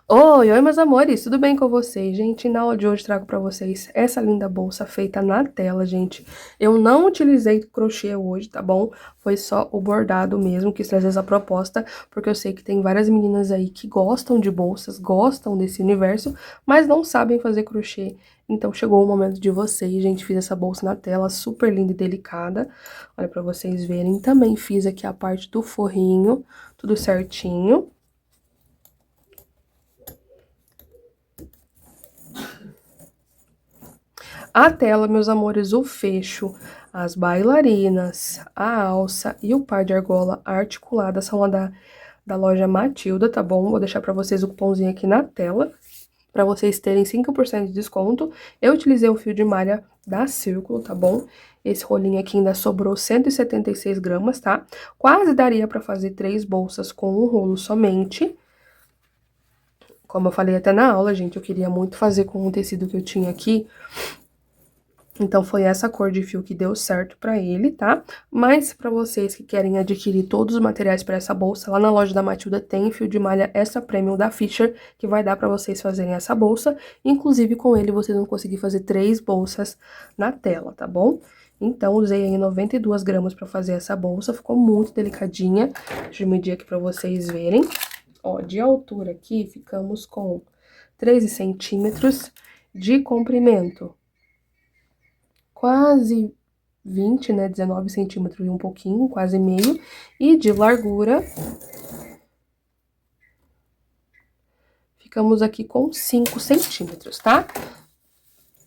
Oi, meus amores, tudo bem com vocês? Gente, na aula de hoje trago pra vocês essa linda bolsa feita na tela, gente. Eu não utilizei crochê hoje, tá bom? Foi só o bordado mesmo, quis trazer essa proposta, porque eu sei que tem várias meninas aí que gostam de bolsas, gostam desse universo, mas não sabem fazer crochê. Então chegou o momento de vocês, gente. Fiz essa bolsa na tela, super linda e delicada. Olha pra vocês verem. Também fiz aqui a parte do forrinho, tudo certinho. A tela, meus amores, o fecho, as bailarinas, a alça e o par de argola articulada são lá da loja Matilda, tá bom? Vou deixar pra vocês o cupomzinho aqui na tela, pra vocês terem 5% de desconto. Eu utilizei o fio de malha da Círculo, tá bom? Esse rolinho aqui ainda sobrou 176 gramas, tá? Quase daria pra fazer 3 bolsas com um rolo somente. Como eu falei até na aula, gente, eu queria muito fazer com o tecido que eu tinha aqui. Então, foi essa cor de fio que deu certo pra ele, tá? Mas, pra vocês que querem adquirir todos os materiais pra essa bolsa, lá na loja da Matilda tem fio de malha Extra Premium da Fisher, que vai dar pra vocês fazerem essa bolsa. Inclusive, com ele, vocês vão conseguir fazer 3 bolsas na tela, tá bom? Então, usei aí 92 gramas pra fazer essa bolsa, ficou muito delicadinha. Deixa eu medir aqui pra vocês verem. Ó, de altura aqui, ficamos com 13 centímetros de comprimento. Quase 20, né, 19 centímetros e um pouquinho, quase meio, e de largura, ficamos aqui com 5 centímetros, tá?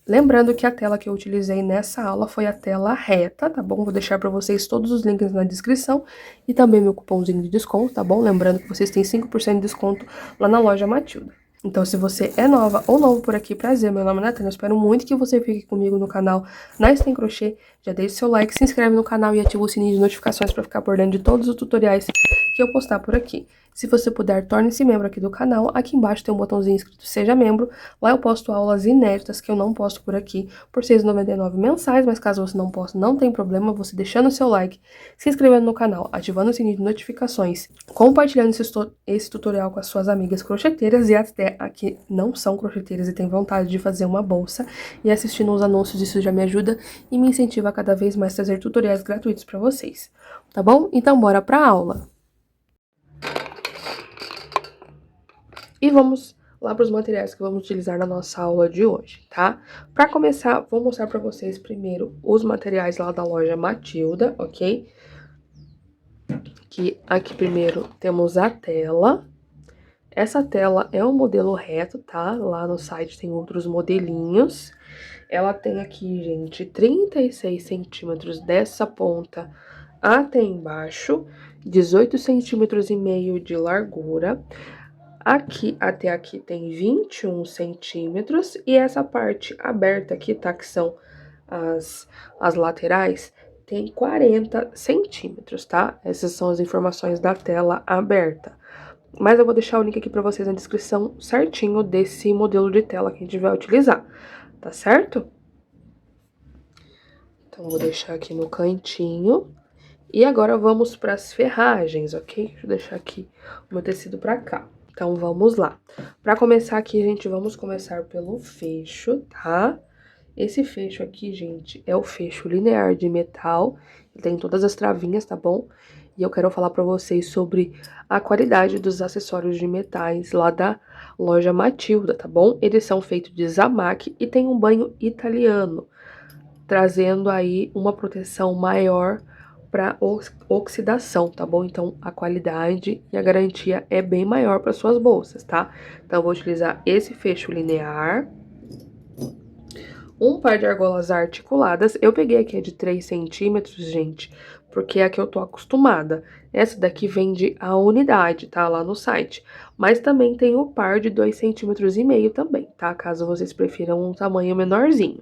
Lembrando que a tela que eu utilizei nessa aula foi a tela reta, tá bom? Vou deixar pra vocês todos os links na descrição e também meu cupomzinho de desconto, tá bom? Lembrando que vocês têm 5% de desconto lá na loja Matilda. Então, se você é nova ou novo por aqui, prazer, meu nome é Natana, eu espero muito que você fique comigo no canal Nós Tem Crochê, já deixe seu like, se inscreve no canal e ativa o sininho de notificações para ficar por dentro de todos os tutoriais que eu postar por aqui. Se você puder, torne-se membro aqui do canal, aqui embaixo tem um botãozinho escrito Seja Membro, lá eu posto aulas inéditas que eu não posto por aqui, por R$ 6,99 mensais, mas caso você não posta, não tem problema, você deixando o seu like, se inscrevendo no canal, ativando o sininho de notificações, compartilhando esse tutorial com as suas amigas crocheteiras e até aqui não são crocheteiras e têm vontade de fazer uma bolsa e assistindo os anúncios, isso já me ajuda e me incentiva a cada vez mais trazer tutoriais gratuitos para vocês, tá bom? Então bora pra aula! E vamos lá para os materiais que vamos utilizar na nossa aula de hoje, tá? Para começar, vou mostrar para vocês primeiro os materiais lá da loja Matilda, ok? Que aqui primeiro temos a tela. Essa tela é um modelo reto, tá? Lá no site tem outros modelinhos. Ela tem aqui, gente, 36 centímetros dessa ponta até embaixo, 18 centímetros e meio de largura. Aqui até aqui tem 21 centímetros e essa parte aberta aqui, tá? Que são as laterais, tem 40 centímetros, tá? Essas são as informações da tela aberta. Mas eu vou deixar o link aqui pra vocês na descrição certinho desse modelo de tela que a gente vai utilizar, tá certo? Então, vou deixar aqui no cantinho. E agora vamos para as ferragens, ok? Deixa eu deixar aqui o meu tecido pra cá. Então, vamos lá. Pra começar aqui, gente, vamos começar pelo fecho, tá? Esse fecho aqui, gente, é o fecho linear de metal. Ele tem todas as travinhas, tá bom? E eu quero falar pra vocês sobre a qualidade dos acessórios de metais lá da loja Matilda, tá bom? Eles são feitos de Zamac e tem um banho italiano, trazendo aí uma proteção maior para oxidação, tá bom? Então, a qualidade e a garantia é bem maior para suas bolsas, tá? Então, eu vou utilizar esse fecho linear, um par de argolas articuladas. Eu peguei aqui a de 3 centímetros, gente, porque é a que eu tô acostumada. Essa daqui vende a unidade, tá? Lá no site. Mas também tem o par de 2,5 centímetros também, tá? Caso vocês prefiram um tamanho menorzinho.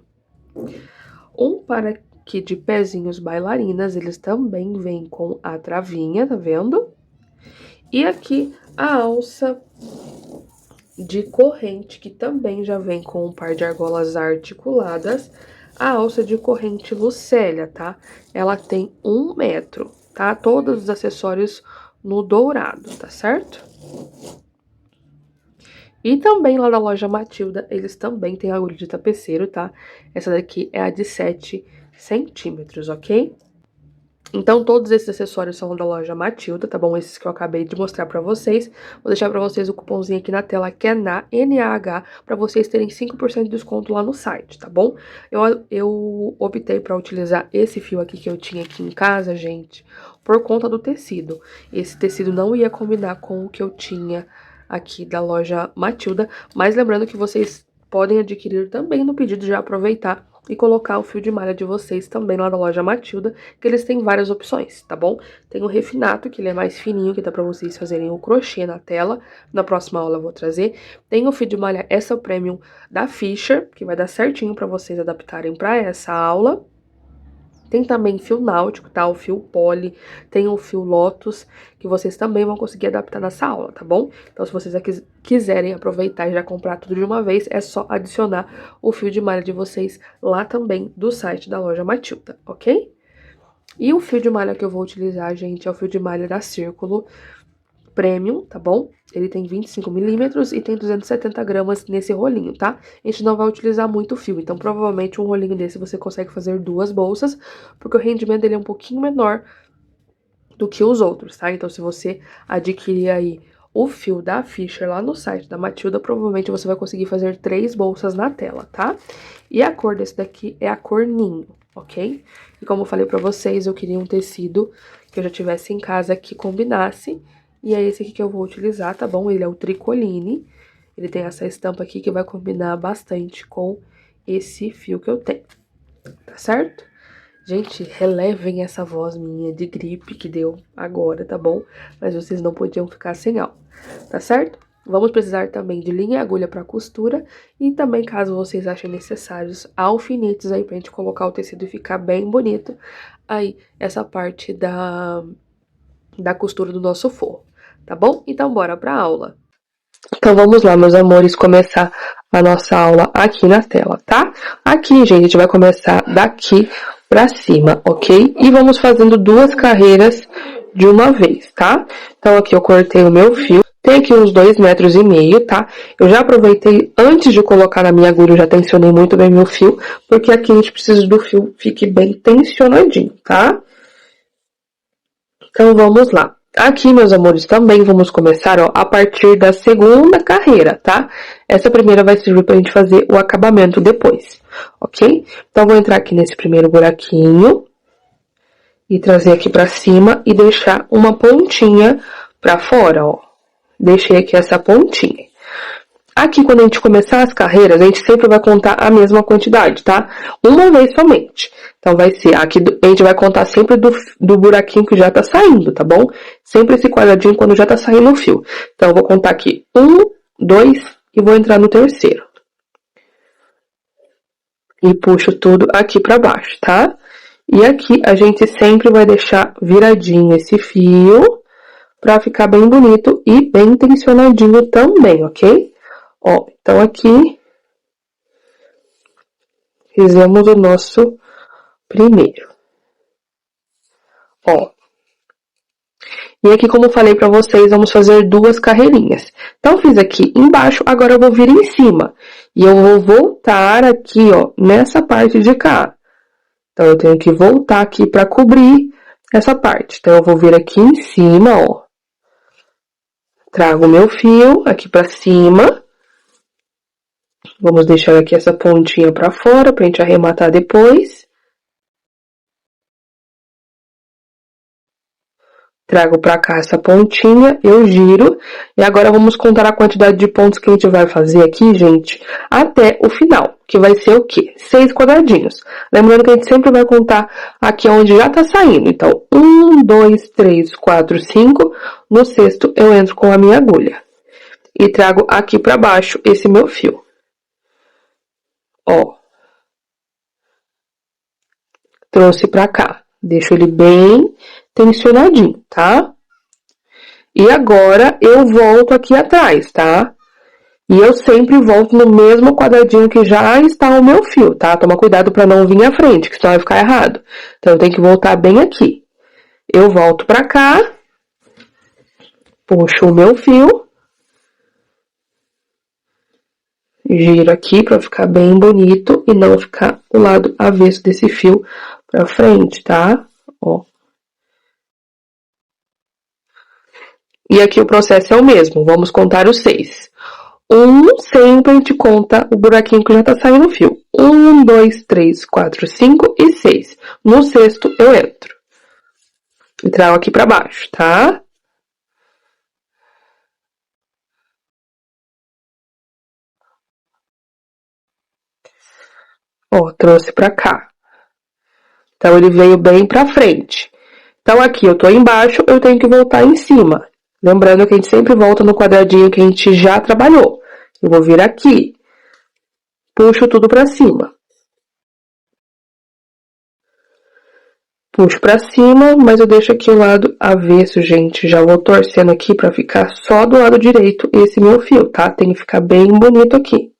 Um par aqui de pezinhos bailarinas, eles também vêm com a travinha, tá vendo? E aqui a alça de corrente, que também já vem com um par de argolas articuladas. A alça de corrente Lucélia, tá? Ela tem 1 metro, tá? Todos os acessórios no dourado, tá certo? E também lá da loja Matilda, eles também têm agulha de tapeceiro, tá? Essa daqui é a de 7 centímetros, ok? Então, todos esses acessórios são da loja Matilda, tá bom? Esses que eu acabei de mostrar pra vocês. Vou deixar pra vocês o cupomzinho aqui na tela, que é NAH, pra vocês terem 5% de desconto lá no site, tá bom? Eu optei pra utilizar esse fio aqui que eu tinha aqui em casa, gente, por conta do tecido. Esse tecido não ia combinar com o que eu tinha aqui da loja Matilda, mas lembrando que vocês podem adquirir também no pedido, já aproveitar e colocar o fio de malha de vocês também lá da loja Matilda, que eles têm várias opções, tá bom? Tem o refinato, que ele é mais fininho, que dá pra vocês fazerem o crochê na tela. Na próxima aula eu vou trazer. Tem o fio de malha Essa Premium da Fisher, que vai dar certinho pra vocês adaptarem pra essa aula. Tem também fio náutico, tá? O fio poly, tem o fio Lotus, que vocês também vão conseguir adaptar nessa aula, tá bom? Então, se vocês quiserem aproveitar e já comprar tudo de uma vez, é só adicionar o fio de malha de vocês lá também do site da loja Matilda, ok? E o fio de malha que eu vou utilizar, gente, é o fio de malha da Círculo Premium, tá bom? Ele tem 25 milímetros e tem 270 gramas nesse rolinho, tá? A gente não vai utilizar muito fio, então provavelmente um rolinho desse você consegue fazer 2 bolsas, porque o rendimento dele é um pouquinho menor do que os outros, tá? Então se você adquirir aí o fio da Fisher lá no site da Matilda, provavelmente você vai conseguir fazer 3 bolsas na tela, tá? E a cor desse daqui é a cor ninho, ok? E como eu falei pra vocês, eu queria um tecido que eu já tivesse em casa que combinasse. E é esse aqui que eu vou utilizar, tá bom? Ele é o Tricoline. Ele tem essa estampa aqui que vai combinar bastante com esse fio que eu tenho, tá certo? Gente, relevem essa voz minha de gripe que deu agora, tá bom? Mas vocês não podiam ficar sem aula, tá certo? Vamos precisar também de linha e agulha para costura e também, caso vocês achem necessários, alfinetes aí pra gente colocar o tecido e ficar bem bonito. Aí, essa parte da costura do nosso forro, tá bom? Então, bora pra aula. Então, vamos lá, meus amores, começar a nossa aula aqui na tela, tá? Aqui, gente, a gente vai começar daqui pra cima, ok? E vamos fazendo 2 carreiras de uma vez, tá? Então, aqui eu cortei o meu fio. Tem aqui uns 2,5 metros, tá? Eu já aproveitei, antes de colocar na minha agulha, eu já tensionei muito bem meu fio, porque aqui a gente precisa do fio fique bem tensionadinho, tá? Então, vamos lá. Aqui, meus amores, também vamos começar, ó, a partir da segunda carreira, tá? Essa primeira vai servir pra gente fazer o acabamento depois, ok? Então, vou entrar aqui nesse primeiro buraquinho e trazer aqui pra cima e deixar uma pontinha pra fora, ó. Deixei aqui essa pontinha. Aqui, quando a gente começar as carreiras, a gente sempre vai contar a mesma quantidade, tá? Uma vez somente. Então, vai ser, aqui a gente vai contar sempre do buraquinho que já tá saindo, tá bom? Sempre esse quadradinho quando já tá saindo o fio. Então, eu vou contar aqui 1, 2 e vou entrar no terceiro. E puxo tudo aqui pra baixo, tá? E aqui a gente sempre vai deixar viradinho esse fio pra ficar bem bonito e bem tensionadinho também, ok? Ó, então aqui fizemos o nosso primeiro. Ó. E aqui, como eu falei pra vocês, vamos fazer 2 carreirinhas. Então, fiz aqui embaixo, agora eu vou vir em cima. E eu vou voltar aqui, ó, nessa parte de cá. Então, eu tenho que voltar aqui pra cobrir essa parte. Então, eu vou vir aqui em cima, ó. Trago o meu fio aqui pra cima. Vamos deixar aqui essa pontinha pra fora, pra gente arrematar depois. Trago pra cá essa pontinha, eu giro. E agora vamos contar a quantidade de pontos que a gente vai fazer aqui, gente, até o final. Que vai ser o quê? 6 quadradinhos. Lembrando que a gente sempre vai contar aqui onde já tá saindo. Então, 1, 2, 3, 4, 5. No sexto, eu entro com a minha agulha. E trago aqui pra baixo esse meu fio. Ó. Trouxe pra cá. Deixo ele bem tensionadinho, tá? E agora eu volto aqui atrás, tá? E eu sempre volto no mesmo quadradinho que já está o meu fio, tá? Toma cuidado pra não vir à frente, que senão vai ficar errado. Então, eu tenho que voltar bem aqui. Eu volto pra cá. Puxo o meu fio. Giro aqui pra ficar bem bonito e não ficar o lado avesso desse fio pra frente, tá? Ó. E aqui o processo é o mesmo, vamos contar os 6. Sempre a gente conta o buraquinho que já tá saindo o fio. 1, 2, 3, 4, 5 e 6. No sexto eu entro. E trago aqui pra baixo, tá? Ó, trouxe pra cá. Então ele veio bem pra frente. Então aqui eu tô embaixo, eu tenho que voltar em cima. Lembrando que a gente sempre volta no quadradinho que a gente já trabalhou. Eu vou vir aqui. Puxo tudo pra cima. Puxo pra cima, mas eu deixo aqui o lado avesso, gente. Já vou torcendo aqui pra ficar só do lado direito esse meu fio, tá? Tem que ficar bem bonito aqui.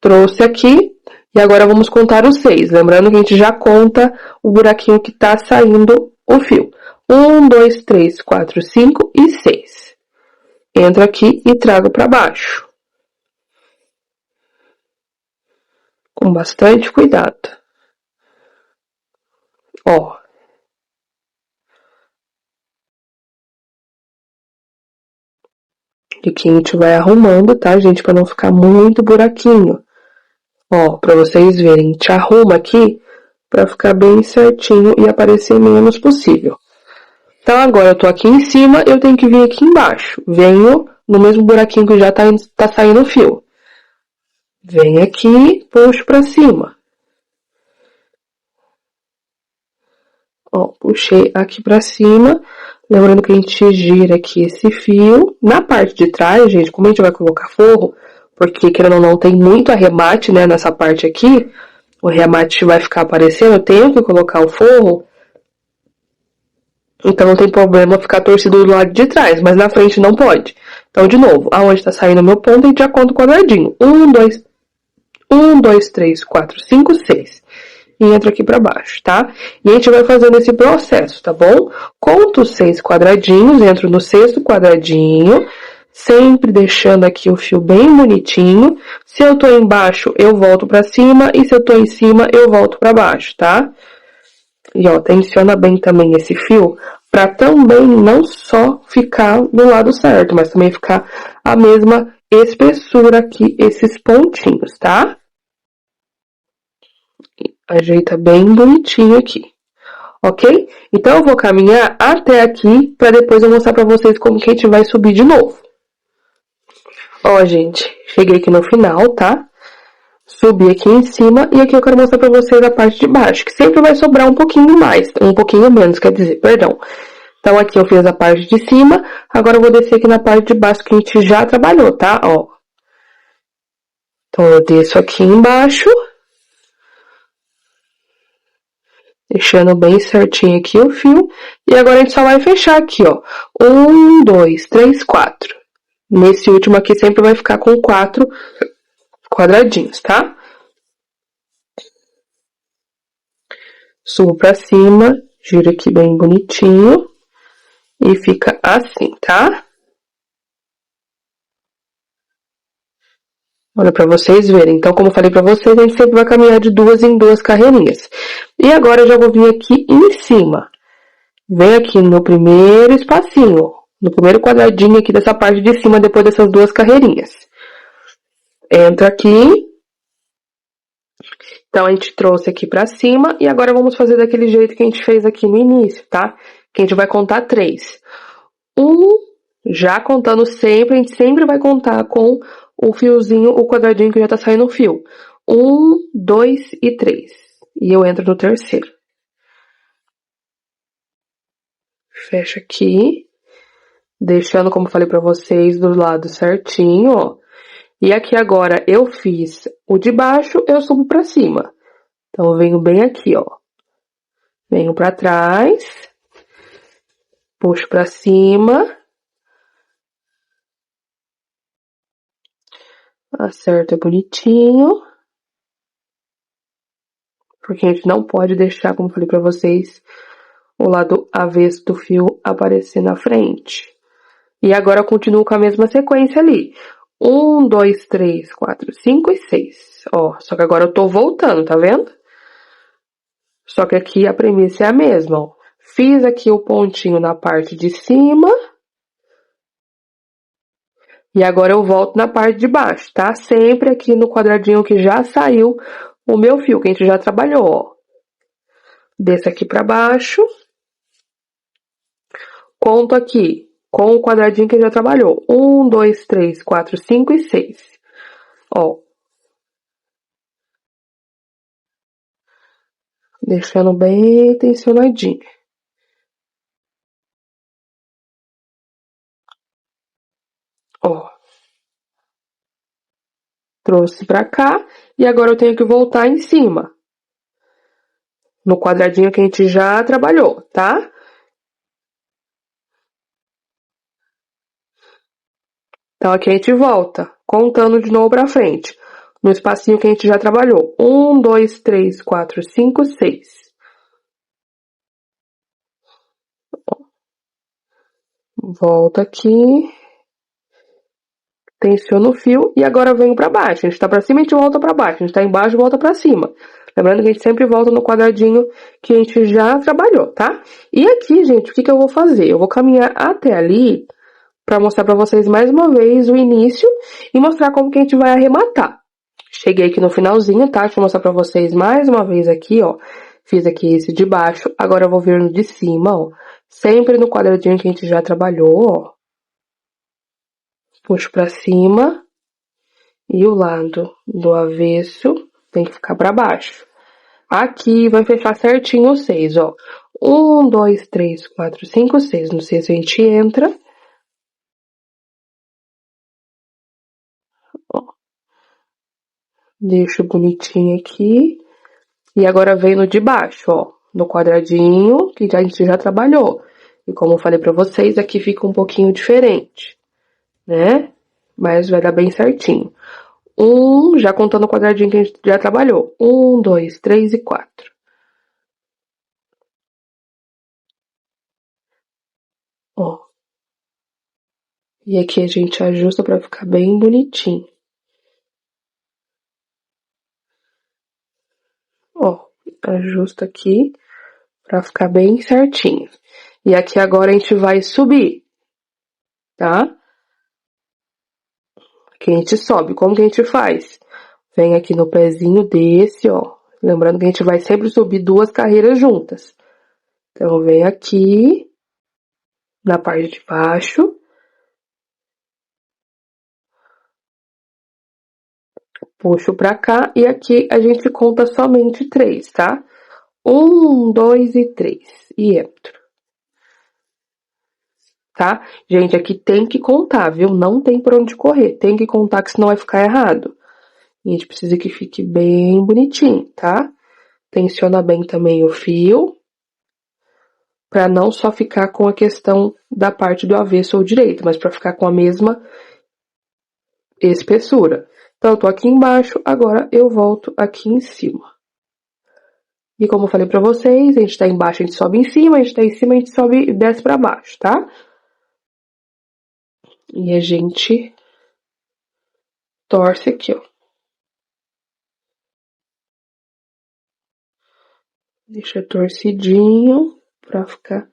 Trouxe aqui. E agora vamos contar os 6. Lembrando que a gente já conta o buraquinho que tá saindo o fio. 1, 2, 3, 4, 5 e 6. Entro aqui e trago pra baixo. Com bastante cuidado. Ó. E aqui a gente vai arrumando, tá, gente? Pra não ficar muito buraquinho. Ó, pra vocês verem, a gente arruma aqui pra ficar bem certinho e aparecer menos possível. Então agora eu tô aqui em cima, eu tenho que vir aqui embaixo. Venho no mesmo buraquinho que já tá saindo o fio. Venho aqui, puxo pra cima. Ó, puxei aqui pra cima. Lembrando que a gente gira aqui esse fio. Na parte de trás, gente, como a gente vai colocar forro, porque querendo ou não tem muito arremate, né, nessa parte aqui, o arremate vai ficar aparecendo, eu tenho que colocar o forro. Então não tem problema ficar torcido do lado de trás, mas na frente não pode. Então, de novo, aonde tá saindo o meu ponto, a gente já conta o quadradinho. 1, 2, 3, 4, 5, 6. E entro aqui pra baixo, tá? E a gente vai fazendo esse processo, tá bom? Conto os 6 quadradinhos, entro no sexto quadradinho, sempre deixando aqui o fio bem bonitinho. Se eu tô embaixo, eu volto pra cima, e se eu tô em cima, eu volto pra baixo, tá? E ó, tensiona bem também esse fio, pra também não só ficar do lado certo, mas também ficar a mesma espessura aqui, esses pontinhos, tá? Ajeita bem bonitinho aqui, ok? Então eu vou caminhar até aqui, pra depois eu mostrar pra vocês como que a gente vai subir de novo. Ó, gente, cheguei aqui no final, tá? Subi aqui em cima e aqui eu quero mostrar pra vocês a parte de baixo, que sempre vai sobrar um pouquinho mais, um pouquinho menos, quer dizer, perdão. Então aqui eu fiz a parte de cima, agora eu vou descer aqui na parte de baixo que a gente já trabalhou, tá? Ó. Então eu desço aqui embaixo, deixando bem certinho aqui o fio, e agora a gente só vai fechar aqui, ó. 1, 2, 3, 4. Nesse último aqui sempre vai ficar com 4 quadradinhos, tá? Subo pra cima, giro aqui bem bonitinho. E fica assim, tá? Olha pra vocês verem. Então, como eu falei pra vocês, a gente sempre vai caminhar de 2 em 2 carreirinhas. E agora eu já vou vir aqui em cima. Venho aqui no primeiro espacinho, no primeiro quadradinho aqui dessa parte de cima, depois dessas 2 carreirinhas. Entro aqui. Então, a gente trouxe aqui pra cima. E agora vamos fazer daquele jeito que a gente fez aqui no início, tá? Que a gente vai contar 3. 1, já contando sempre, a gente sempre vai contar com o fiozinho, o quadradinho que já tá saindo o fio. 1, 2 e 3. E eu entro no terceiro. Fecho aqui. Deixando, como falei pra vocês, do lado certinho, ó. E aqui agora eu fiz o de baixo, eu subo pra cima. Então, eu venho bem aqui, ó. Venho pra trás. Puxo pra cima. Acerta bonitinho. Porque a gente não pode deixar, como falei pra vocês, o lado avesso do fio aparecer na frente. E agora eu continuo com a mesma sequência ali. Um, dois, três, quatro, cinco e 6. Ó, só que agora eu tô voltando, tá vendo? Só que aqui a premissa é a mesma, ó. Fiz aqui o pontinho na parte de cima. E agora eu volto na parte de baixo, tá? Sempre aqui no quadradinho que já saiu o meu fio, que a gente já trabalhou, ó. Desço aqui pra baixo. Conto aqui com o quadradinho que já trabalhou. 1, 2, 3, 4, 5 e 6. Ó. Deixando bem tensionadinho. Ó. Trouxe pra cá. E agora eu tenho que voltar em cima. No quadradinho que a gente já trabalhou, tá? Então aqui a gente volta, contando de novo pra frente. No espacinho que a gente já trabalhou. 1, 2, 3, 4, 5, 6. Volta aqui. Tensiono o fio e agora eu venho pra baixo. A gente tá pra cima e a gente volta pra baixo. A gente tá embaixo e volta pra cima. Lembrando que a gente sempre volta no quadradinho que a gente já trabalhou, tá? E aqui, gente, o que que eu vou fazer? Eu vou caminhar até ali pra mostrar pra vocês mais uma vez o início e mostrar como que a gente vai arrematar. Cheguei aqui no finalzinho, tá? Deixa eu mostrar pra vocês mais uma vez aqui, ó. Fiz aqui esse de baixo, agora eu vou vir no de cima, ó. Sempre no quadradinho que a gente já trabalhou, ó. Puxo pra cima. E o lado do avesso tem que ficar pra baixo. Aqui vai fechar certinho os 6, ó. 1, 2, 3, 4, 5, 6. No 6 a gente entra. Ó. Deixo bonitinho aqui. E agora vem no de baixo, ó. No quadradinho que a gente já trabalhou. E como eu falei pra vocês, aqui fica um pouquinho diferente, né? Mas vai dar bem certinho. Já contando o quadradinho que a gente já trabalhou. 1, 2, 3 e 4. Ó. E aqui a gente ajusta pra ficar bem bonitinho. Ó, ajusta aqui pra ficar bem certinho. E aqui agora a gente vai subir, tá? Aqui a gente sobe. Como que a gente faz? Vem aqui no pezinho desse, ó. Lembrando que a gente vai sempre subir 2 carreiras juntas. Então, vem aqui na parte de baixo. Puxo pra cá e aqui a gente conta somente 3, tá? 1, 2 e 3. E entro. Tá? Gente, aqui tem que contar, viu? Não tem por onde correr. Tem que contar, que senão vai ficar errado. E a gente precisa que fique bem bonitinho, tá? Tensiona bem também o fio, pra não só ficar com a questão da parte do avesso ou direito, mas pra ficar com a mesma espessura. Então, eu tô aqui embaixo, agora eu volto aqui em cima. E como eu falei pra vocês, a gente tá embaixo, a gente sobe em cima, a gente tá em cima, a gente sobe e desce pra baixo, tá? E a gente torce aqui, ó. Deixa torcidinho pra ficar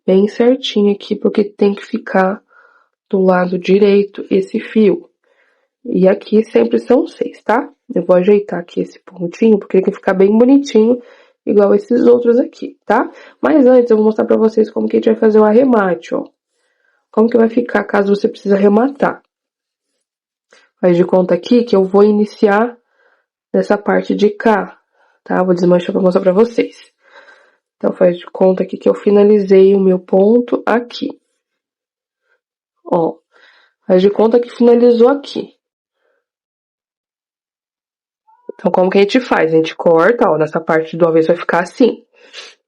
bem certinho aqui, porque tem que ficar do lado direito esse fio. E aqui sempre são 6, tá? Eu vou ajeitar aqui esse pontinho, porque ele tem que ficar bem bonitinho, igual esses outros aqui, tá? Mas antes eu vou mostrar pra vocês como que a gente vai fazer o arremate, ó. Como que vai ficar caso você precise arrematar. Faz de conta aqui que eu vou iniciar nessa parte de cá, tá? Vou desmanchar pra mostrar pra vocês. Então, faz de conta aqui que eu finalizei o meu ponto aqui. Ó, faz de conta que finalizou aqui. Então, como que a gente faz? A gente corta, ó, nessa parte do avesso vai ficar assim.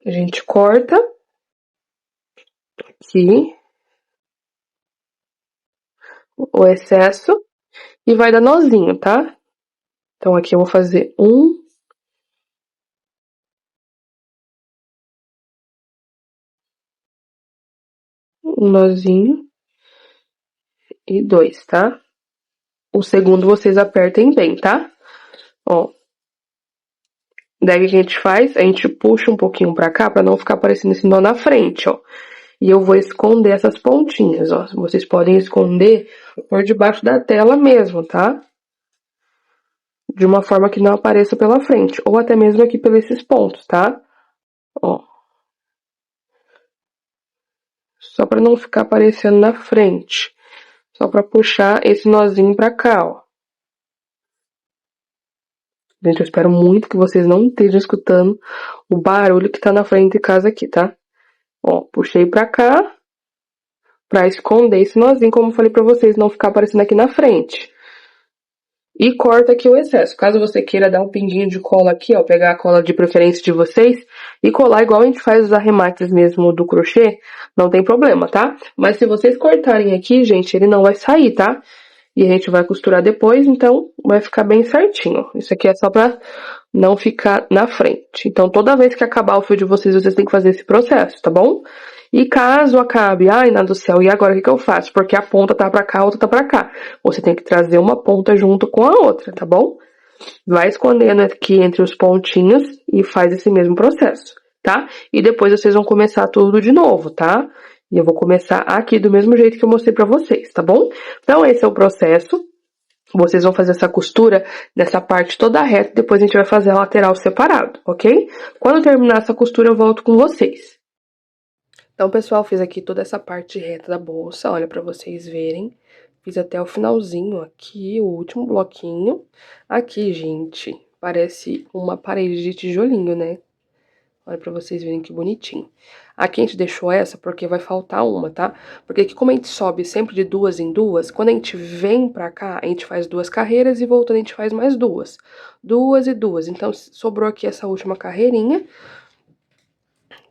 A gente corta aqui o excesso e vai dar nozinho, tá? Então, aqui eu vou fazer um nozinho e 2, tá? O segundo vocês apertem bem, tá? Ó. Daí o que a gente faz? A gente puxa um pouquinho pra cá pra não ficar aparecendo esse nó na frente, ó. E eu vou esconder essas pontinhas, ó. Vocês podem esconder por debaixo da tela mesmo, tá? De uma forma que não apareça pela frente. Ou até mesmo aqui pelos esses pontos, tá? Ó. Só pra não ficar aparecendo na frente. Só pra puxar esse nozinho pra cá, ó. Gente, eu espero muito que vocês não estejam escutando o barulho que tá na frente de casa aqui, tá? Ó, puxei pra cá pra esconder esse nozinho, como eu falei pra vocês, não ficar aparecendo aqui na frente. E corta aqui o excesso. Caso você queira dar um pinguinho de cola aqui, ó, pegar a cola de preferência de vocês e colar igual a gente faz os arremates mesmo do crochê, não tem problema, tá? Mas se vocês cortarem aqui, gente, ele não vai sair, tá? E a gente vai costurar depois, então vai ficar bem certinho. Isso aqui é só pra não ficar na frente. Então, toda vez que acabar o fio de vocês, vocês têm que fazer esse processo, tá bom? E caso acabe, ai, nada do céu, e agora o que eu faço? Porque a ponta tá pra cá, a outra tá pra cá. Você tem que trazer uma ponta junto com a outra, tá bom? Vai escondendo aqui entre os pontinhos e faz esse mesmo processo, tá? E depois vocês vão começar tudo de novo, tá? E eu vou começar aqui do mesmo jeito que eu mostrei pra vocês, tá bom? Então, esse é o processo. Vocês vão fazer essa costura nessa parte toda reta, depois a gente vai fazer a lateral separado, ok? Quando terminar essa costura, eu volto com vocês. Então, pessoal, fiz aqui toda essa parte reta da bolsa, olha pra vocês verem. Fiz até o finalzinho aqui, o último bloquinho. Aqui, gente, parece uma parede de tijolinho, né? Olha pra vocês verem que bonitinho. Aqui a gente deixou essa porque vai faltar uma, tá? Porque aqui como a gente sobe sempre de duas em duas, quando a gente vem pra cá, a gente faz duas carreiras e voltando a gente faz mais duas. Duas e duas. Então, sobrou aqui essa última carreirinha,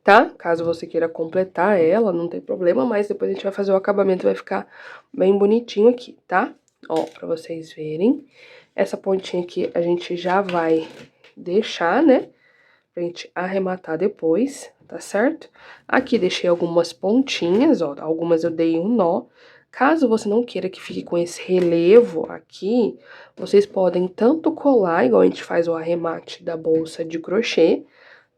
tá? Caso você queira completar ela, não tem problema, mas depois a gente vai fazer o acabamento, vai ficar bem bonitinho aqui, tá? Ó, pra vocês verem. Essa pontinha aqui a gente já vai deixar, né? Pra gente arrematar depois, tá certo? Aqui deixei algumas pontinhas, ó, algumas eu dei um nó. Caso você não queira que fique com esse relevo aqui, vocês podem tanto colar, igual a gente faz o arremate da bolsa de crochê,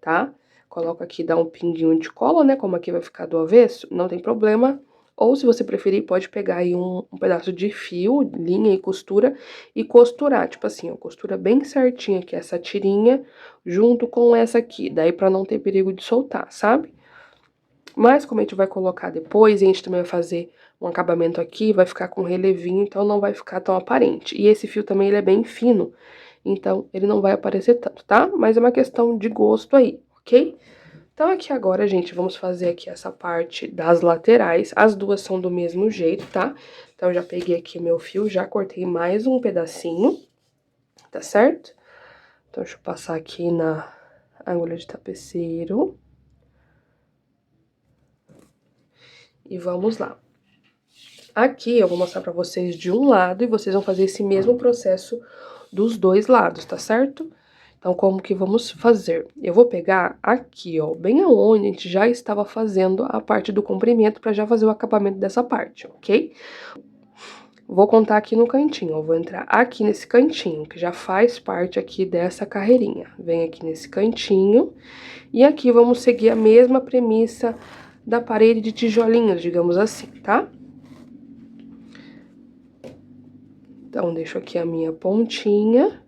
tá? Coloca aqui, dá um pinguinho de cola, né, como aqui vai ficar do avesso, não tem problema. Ou, se você preferir, pode pegar aí um pedaço de fio, linha e costura, e costurar, tipo assim, ó, costura bem certinho aqui essa tirinha, junto com essa aqui, daí pra não ter perigo de soltar, sabe? Mas como a gente vai colocar depois, e a gente também vai fazer um acabamento aqui, vai ficar com relevinho, então não vai ficar tão aparente. E esse fio também, ele é bem fino, então ele não vai aparecer tanto, tá? Mas é uma questão de gosto aí, ok? Então aqui agora, gente, vamos fazer aqui essa parte das laterais. As duas são do mesmo jeito, tá? Então eu já peguei aqui meu fio, já cortei mais um pedacinho, tá certo? Então deixa eu passar aqui na agulha de tapeceiro. E vamos lá. Aqui eu vou mostrar pra vocês de um lado e vocês vão fazer esse mesmo processo dos dois lados, tá certo? Então, como que vamos fazer? Eu vou pegar aqui, ó, bem aonde a gente já estava fazendo a parte do comprimento pra já fazer o acabamento dessa parte, ok? Vou contar aqui no cantinho, ó, vou entrar aqui nesse cantinho, que já faz parte aqui dessa carreirinha. Vem aqui nesse cantinho e aqui vamos seguir a mesma premissa da parede de tijolinhos, digamos assim, tá? Então, deixo aqui a minha pontinha.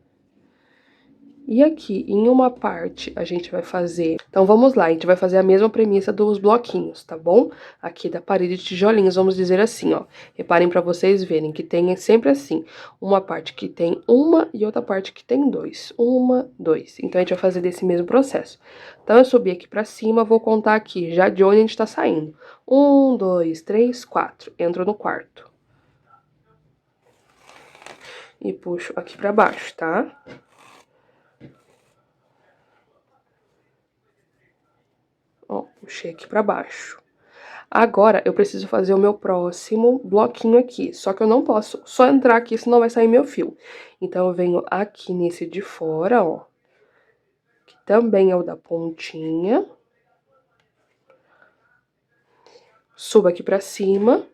E aqui, em uma parte, a gente vai fazer... Então, vamos lá, a gente vai fazer a mesma premissa dos bloquinhos, tá bom? Aqui da parede de tijolinhos, vamos dizer assim, ó. Reparem pra vocês verem que tem sempre assim, uma parte que tem uma e outra parte que tem dois. Uma, dois. Então, a gente vai fazer desse mesmo processo. Então, eu subi aqui pra cima, vou contar aqui, já de onde a gente tá saindo. 1, 2, 3, 4. Entro no quarto. E puxo aqui pra baixo, tá? Ó, puxei aqui pra baixo. Agora, eu preciso fazer o meu próximo bloquinho aqui. Só que eu não posso só entrar aqui, senão vai sair meu fio. Então, eu venho aqui nesse de fora, ó. Que também é o da pontinha. Subo aqui pra cima.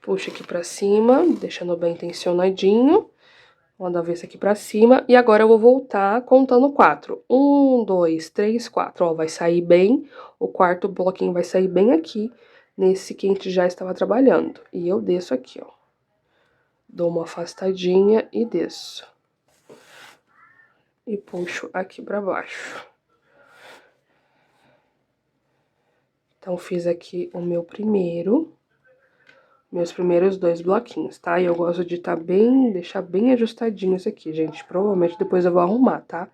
Puxa aqui pra cima, deixando bem tensionadinho. Vou dar avesso aqui pra cima. E agora eu vou voltar contando 4. 1, 2, 3, 4. Ó, vai sair bem, o quarto bloquinho vai sair bem aqui, nesse que a gente já estava trabalhando. E eu desço aqui, ó. Dou uma afastadinha e desço. E puxo aqui pra baixo. Então, fiz aqui o meu meus primeiros 2 bloquinhos, tá? E eu gosto de deixar bem ajustadinho isso aqui, gente. Provavelmente depois eu vou arrumar, tá?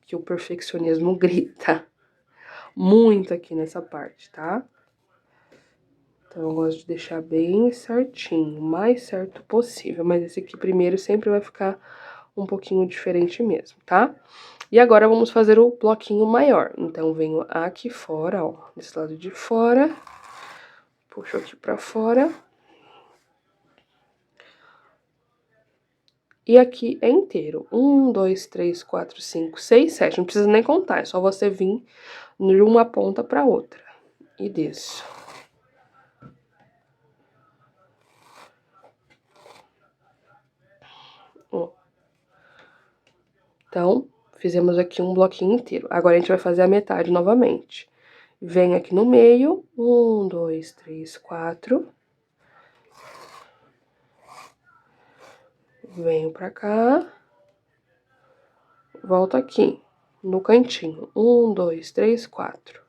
Que o perfeccionismo grita muito aqui nessa parte, tá? Então, eu gosto de deixar bem certinho, o mais certo possível. Mas esse aqui primeiro sempre vai ficar um pouquinho diferente mesmo, tá? E agora vamos fazer o bloquinho maior. Então, venho aqui fora, ó, desse lado de fora. Puxo aqui pra fora. E aqui é inteiro. 1, 2, 3, 4, 5, 6, 7. Não precisa nem contar, é só você vir de uma ponta pra outra. E desço. Ó. Então, fizemos aqui um bloquinho inteiro. Agora, a gente vai fazer a metade novamente. Venho aqui no meio. 1, 2, 3, 4. Venho pra cá. Volto aqui, no cantinho. 1, 2, 3, 4.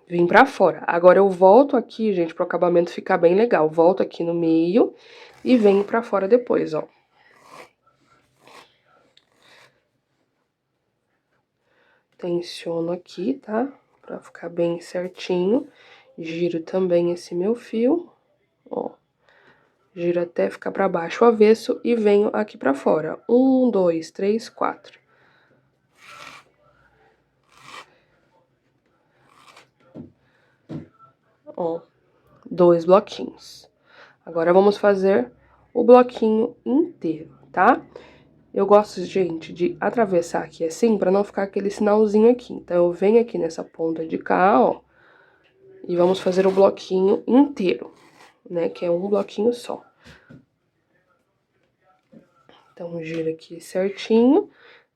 Vim pra fora. Agora eu volto aqui, gente, pro acabamento ficar bem legal. Volto aqui no meio e venho pra fora depois, ó. Tensiono aqui, tá? Pra ficar bem certinho. Giro também esse meu fio, ó. Giro até ficar pra baixo o avesso e venho aqui pra fora. 1, 2, 3, 4. Ó, 2 bloquinhos. Agora vamos fazer o bloquinho inteiro, tá? Eu gosto, gente, de atravessar aqui assim, pra não ficar aquele sinalzinho aqui. Então, eu venho aqui nessa ponta de cá, ó, e vamos fazer o bloquinho inteiro, né? Que é um bloquinho só. Então, gira aqui certinho,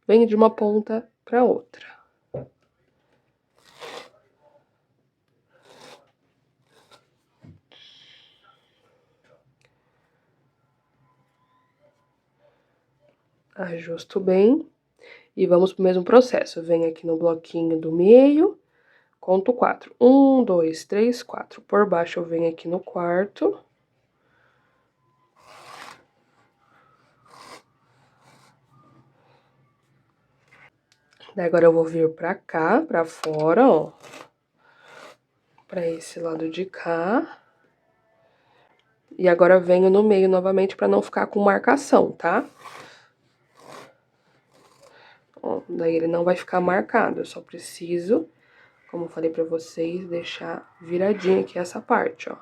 venho de uma ponta pra outra. Ajusto bem e vamos pro mesmo processo. Venho aqui no bloquinho do meio, conto 4. 1, 2, 3, 4. Por baixo eu venho aqui no quarto. Daí agora eu vou vir pra cá, pra fora, ó. Pra esse lado de cá. E agora venho no meio novamente pra não ficar com marcação, tá? Ó, daí ele não vai ficar marcado, eu só preciso, como eu falei pra vocês, deixar viradinha aqui essa parte, ó.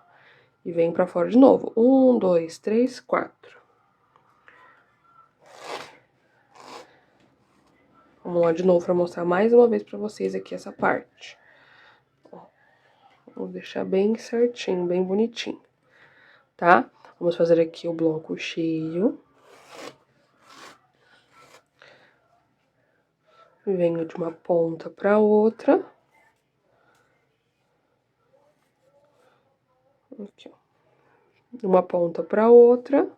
E venho pra fora de novo. 1, 2, 3, 4. Vamos lá de novo pra mostrar mais uma vez pra vocês aqui essa parte. Ó, vou deixar bem certinho, bem bonitinho, tá? Vamos fazer aqui o bloco cheio. Venho de uma ponta pra outra. Aqui, ó. De uma ponta pra outra.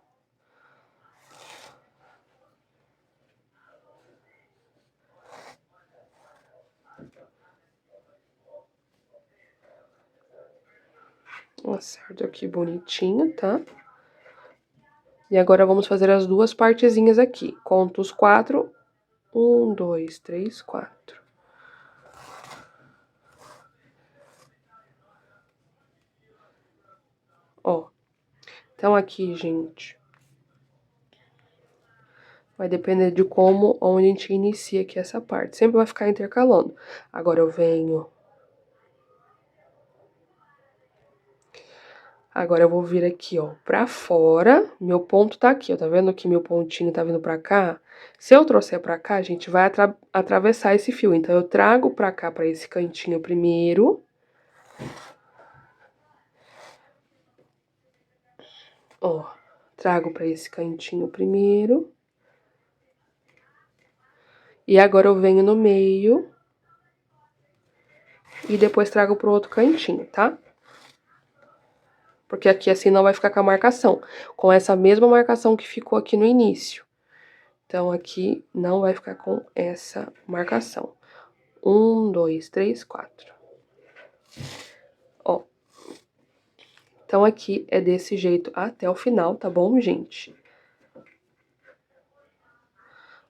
Acerto aqui bonitinho, tá? E agora vamos fazer as duas partezinhas aqui. Conto os 4. 1, 2, 3, 4. Ó. Então aqui, gente, vai depender de como, onde a gente inicia aqui essa parte. Sempre vai ficar intercalando. Agora eu venho Agora eu vou vir aqui, ó, pra fora. Meu ponto tá aqui, ó. Tá vendo que meu pontinho tá vindo pra cá? Se eu trouxer pra cá, a gente vai atravessar esse fio. Então, eu trago pra cá, pra esse cantinho primeiro. Ó, trago pra esse cantinho primeiro. E agora eu venho no meio. E depois trago pro outro cantinho, tá? Porque aqui assim não vai ficar com a marcação. Com essa mesma marcação que ficou aqui no início. Então, aqui não vai ficar com essa marcação. 1, 2, 3, 4. Ó. Então, aqui é desse jeito até o final, tá bom, gente?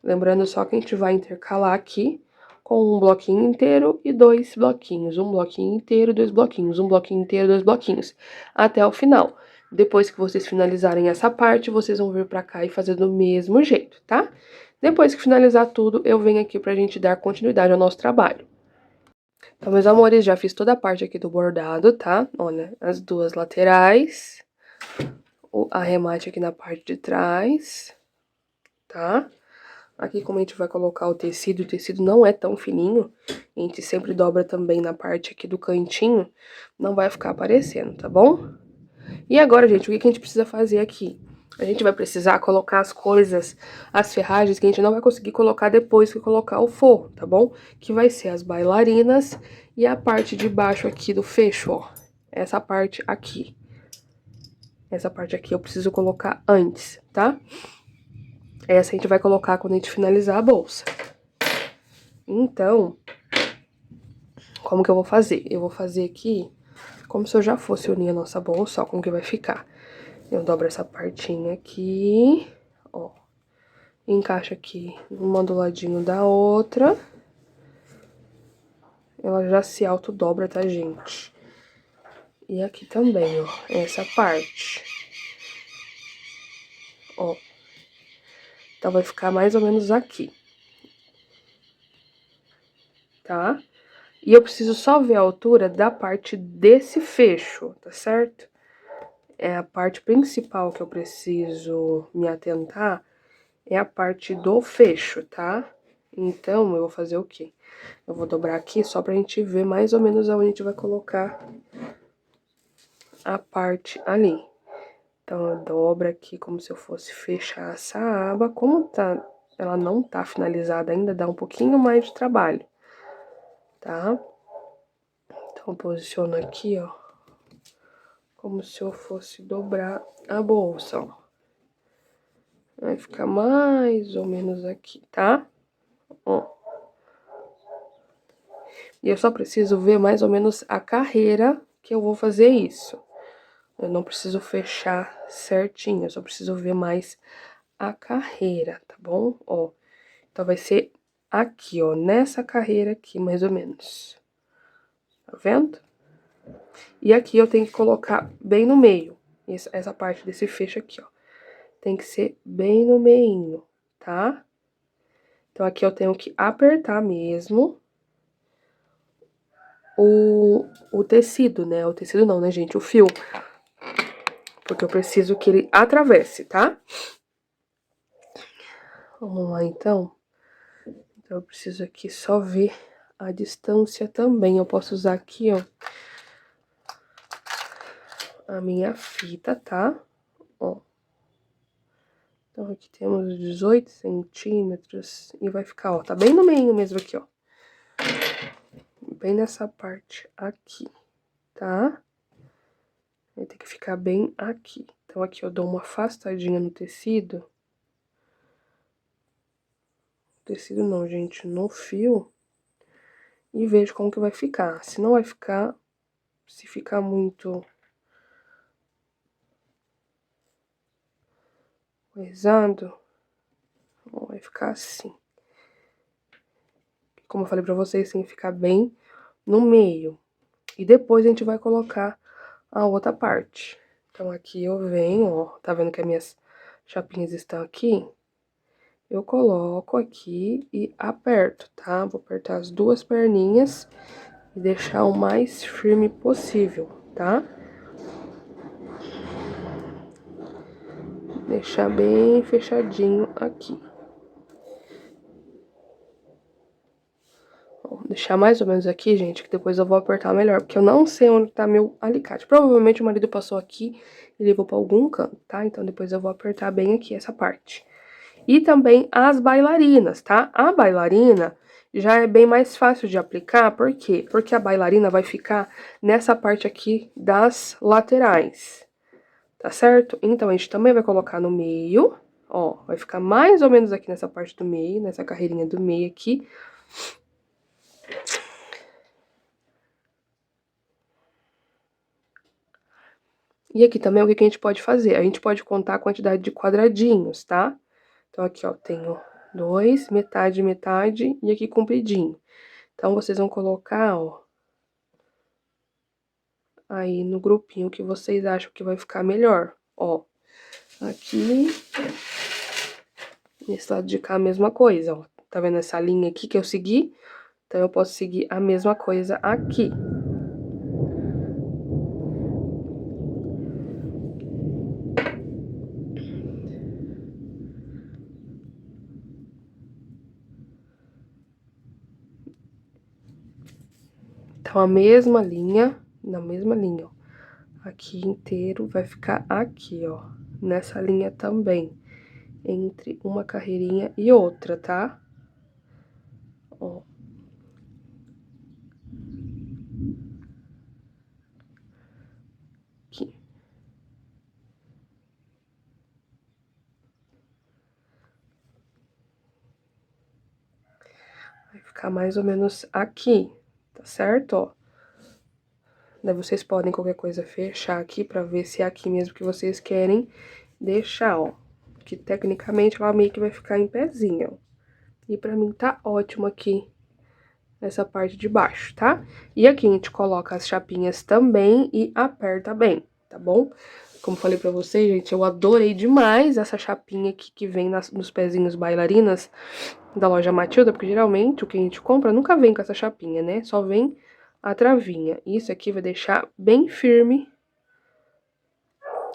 Lembrando só que a gente vai intercalar aqui com um bloquinho inteiro e 2 bloquinhos. Um bloquinho inteiro, 2 bloquinhos. Um bloquinho inteiro, 2 bloquinhos. Até o final. Depois que vocês finalizarem essa parte, vocês vão vir pra cá e fazer do mesmo jeito, tá? Depois que finalizar tudo, eu venho aqui pra gente dar continuidade ao nosso trabalho. Então, meus amores, já fiz toda a parte aqui do bordado, tá? Olha, as duas laterais, o arremate aqui na parte de trás, tá? Aqui, como a gente vai colocar o tecido não é tão fininho, a gente sempre dobra também na parte aqui do cantinho, não vai ficar aparecendo, tá bom? E agora, gente, o que a gente precisa fazer aqui? A gente vai precisar colocar as coisas, as ferragens que a gente não vai conseguir colocar depois que colocar o forro, tá bom? Que vai ser as bailarinas e a parte de baixo aqui do fecho, ó. Essa parte aqui. Essa parte aqui eu preciso colocar antes, tá? Essa a gente vai colocar quando a gente finalizar a bolsa. Então, como que eu vou fazer? Eu vou fazer aqui como se eu já fosse unir a nossa bolsa, ó, como que vai ficar. Eu dobro essa partinha aqui, ó. Encaixa aqui uma do ladinho da outra. Ela já se autodobra, tá, gente? E aqui também, ó, essa parte. Ó. Então, vai ficar mais ou menos aqui. Tá? E eu preciso só ver a altura da parte desse fecho, tá certo? É a parte principal que eu preciso me atentar, é a parte do fecho, tá? Então, eu vou fazer o quê? Eu vou dobrar aqui só pra gente ver mais ou menos aonde a gente vai colocar a parte ali. Então, eu dobro aqui como se eu fosse fechar essa aba. Como ela não tá finalizada ainda, dá um pouquinho mais de trabalho, tá? Então, eu posiciono aqui, ó, como se eu fosse dobrar a bolsa, ó. Vai ficar mais ou menos aqui, tá? Ó. E eu só preciso ver mais ou menos a carreira que eu vou fazer isso. Eu não preciso fechar certinho, eu só preciso ver mais a carreira, tá bom? Ó, então vai ser aqui, ó, nessa carreira aqui, mais ou menos. Tá vendo? E aqui eu tenho que colocar bem no meio, essa parte desse fecho aqui, ó. Tem que ser bem no meinho, tá? Então, aqui eu tenho que apertar mesmo o tecido, né? O tecido não, né, gente? O fio. Porque eu preciso que ele atravesse, tá? Vamos lá, então. Então, eu preciso aqui só ver a distância também. Eu posso usar aqui, ó, a minha fita, tá? Ó. Então, aqui temos 18 centímetros e vai ficar, ó, tá bem no meio mesmo aqui, ó. Bem nessa parte aqui, tá? Vai ter que ficar bem aqui. Então, aqui eu dou uma afastadinha no tecido. Tecido não, gente, no fio. E vejo como que vai ficar. Se não vai ficar, se ficar muito coisado, vai ficar assim. Como eu falei pra vocês, tem que ficar bem no meio. E depois a gente vai colocar a outra parte. Então, aqui eu venho, ó, tá vendo que as minhas chapinhas estão aqui? Eu coloco aqui e aperto, tá? Vou apertar as duas perninhas e deixar o mais firme possível, tá? deixar bem fechadinho aqui. Vou deixar mais ou menos aqui, gente, que depois eu vou apertar melhor, porque eu não sei onde tá meu alicate. Provavelmente o marido passou aqui e levou pra algum canto, tá? Então depois eu vou apertar bem aqui essa parte. E também as bailarinas, tá? A bailarina já é bem mais fácil de aplicar, por quê? Porque a bailarina vai ficar nessa parte aqui das laterais, tá certo? Então a gente também vai colocar no meio, ó, vai ficar mais ou menos aqui nessa parte do meio, nessa carreirinha do meio aqui. E aqui também o que a gente pode fazer? A gente pode contar a quantidade de quadradinhos, tá? Então aqui, ó, tenho 2, metade, metade e aqui compridinho. Então vocês vão colocar, ó, aí no grupinho que vocês acham que vai ficar melhor, ó. Aqui, nesse lado de cá a mesma coisa, ó. Tá vendo essa linha aqui que eu segui? Então eu posso seguir a mesma coisa aqui. Então a mesma linha, na mesma linha, ó. Aqui inteiro vai ficar aqui, ó, nessa linha também, entre uma carreirinha e outra, tá? Ó. Aqui. Vai ficar mais ou menos aqui, tá certo, ó? Daí vocês podem, qualquer coisa, fechar aqui pra ver se é aqui mesmo que vocês querem deixar, ó. Que tecnicamente ela meio que vai ficar em pezinho, ó. E pra mim tá ótimo aqui, nessa parte de baixo, tá? E aqui a gente coloca as chapinhas também e aperta bem, tá bom? Como falei pra vocês, gente, eu adorei demais essa chapinha aqui que vem nos pezinhos bailarinas da loja Matilda, porque geralmente o que a gente compra nunca vem com essa chapinha, né? Só vem a travinha. Isso aqui vai deixar bem firme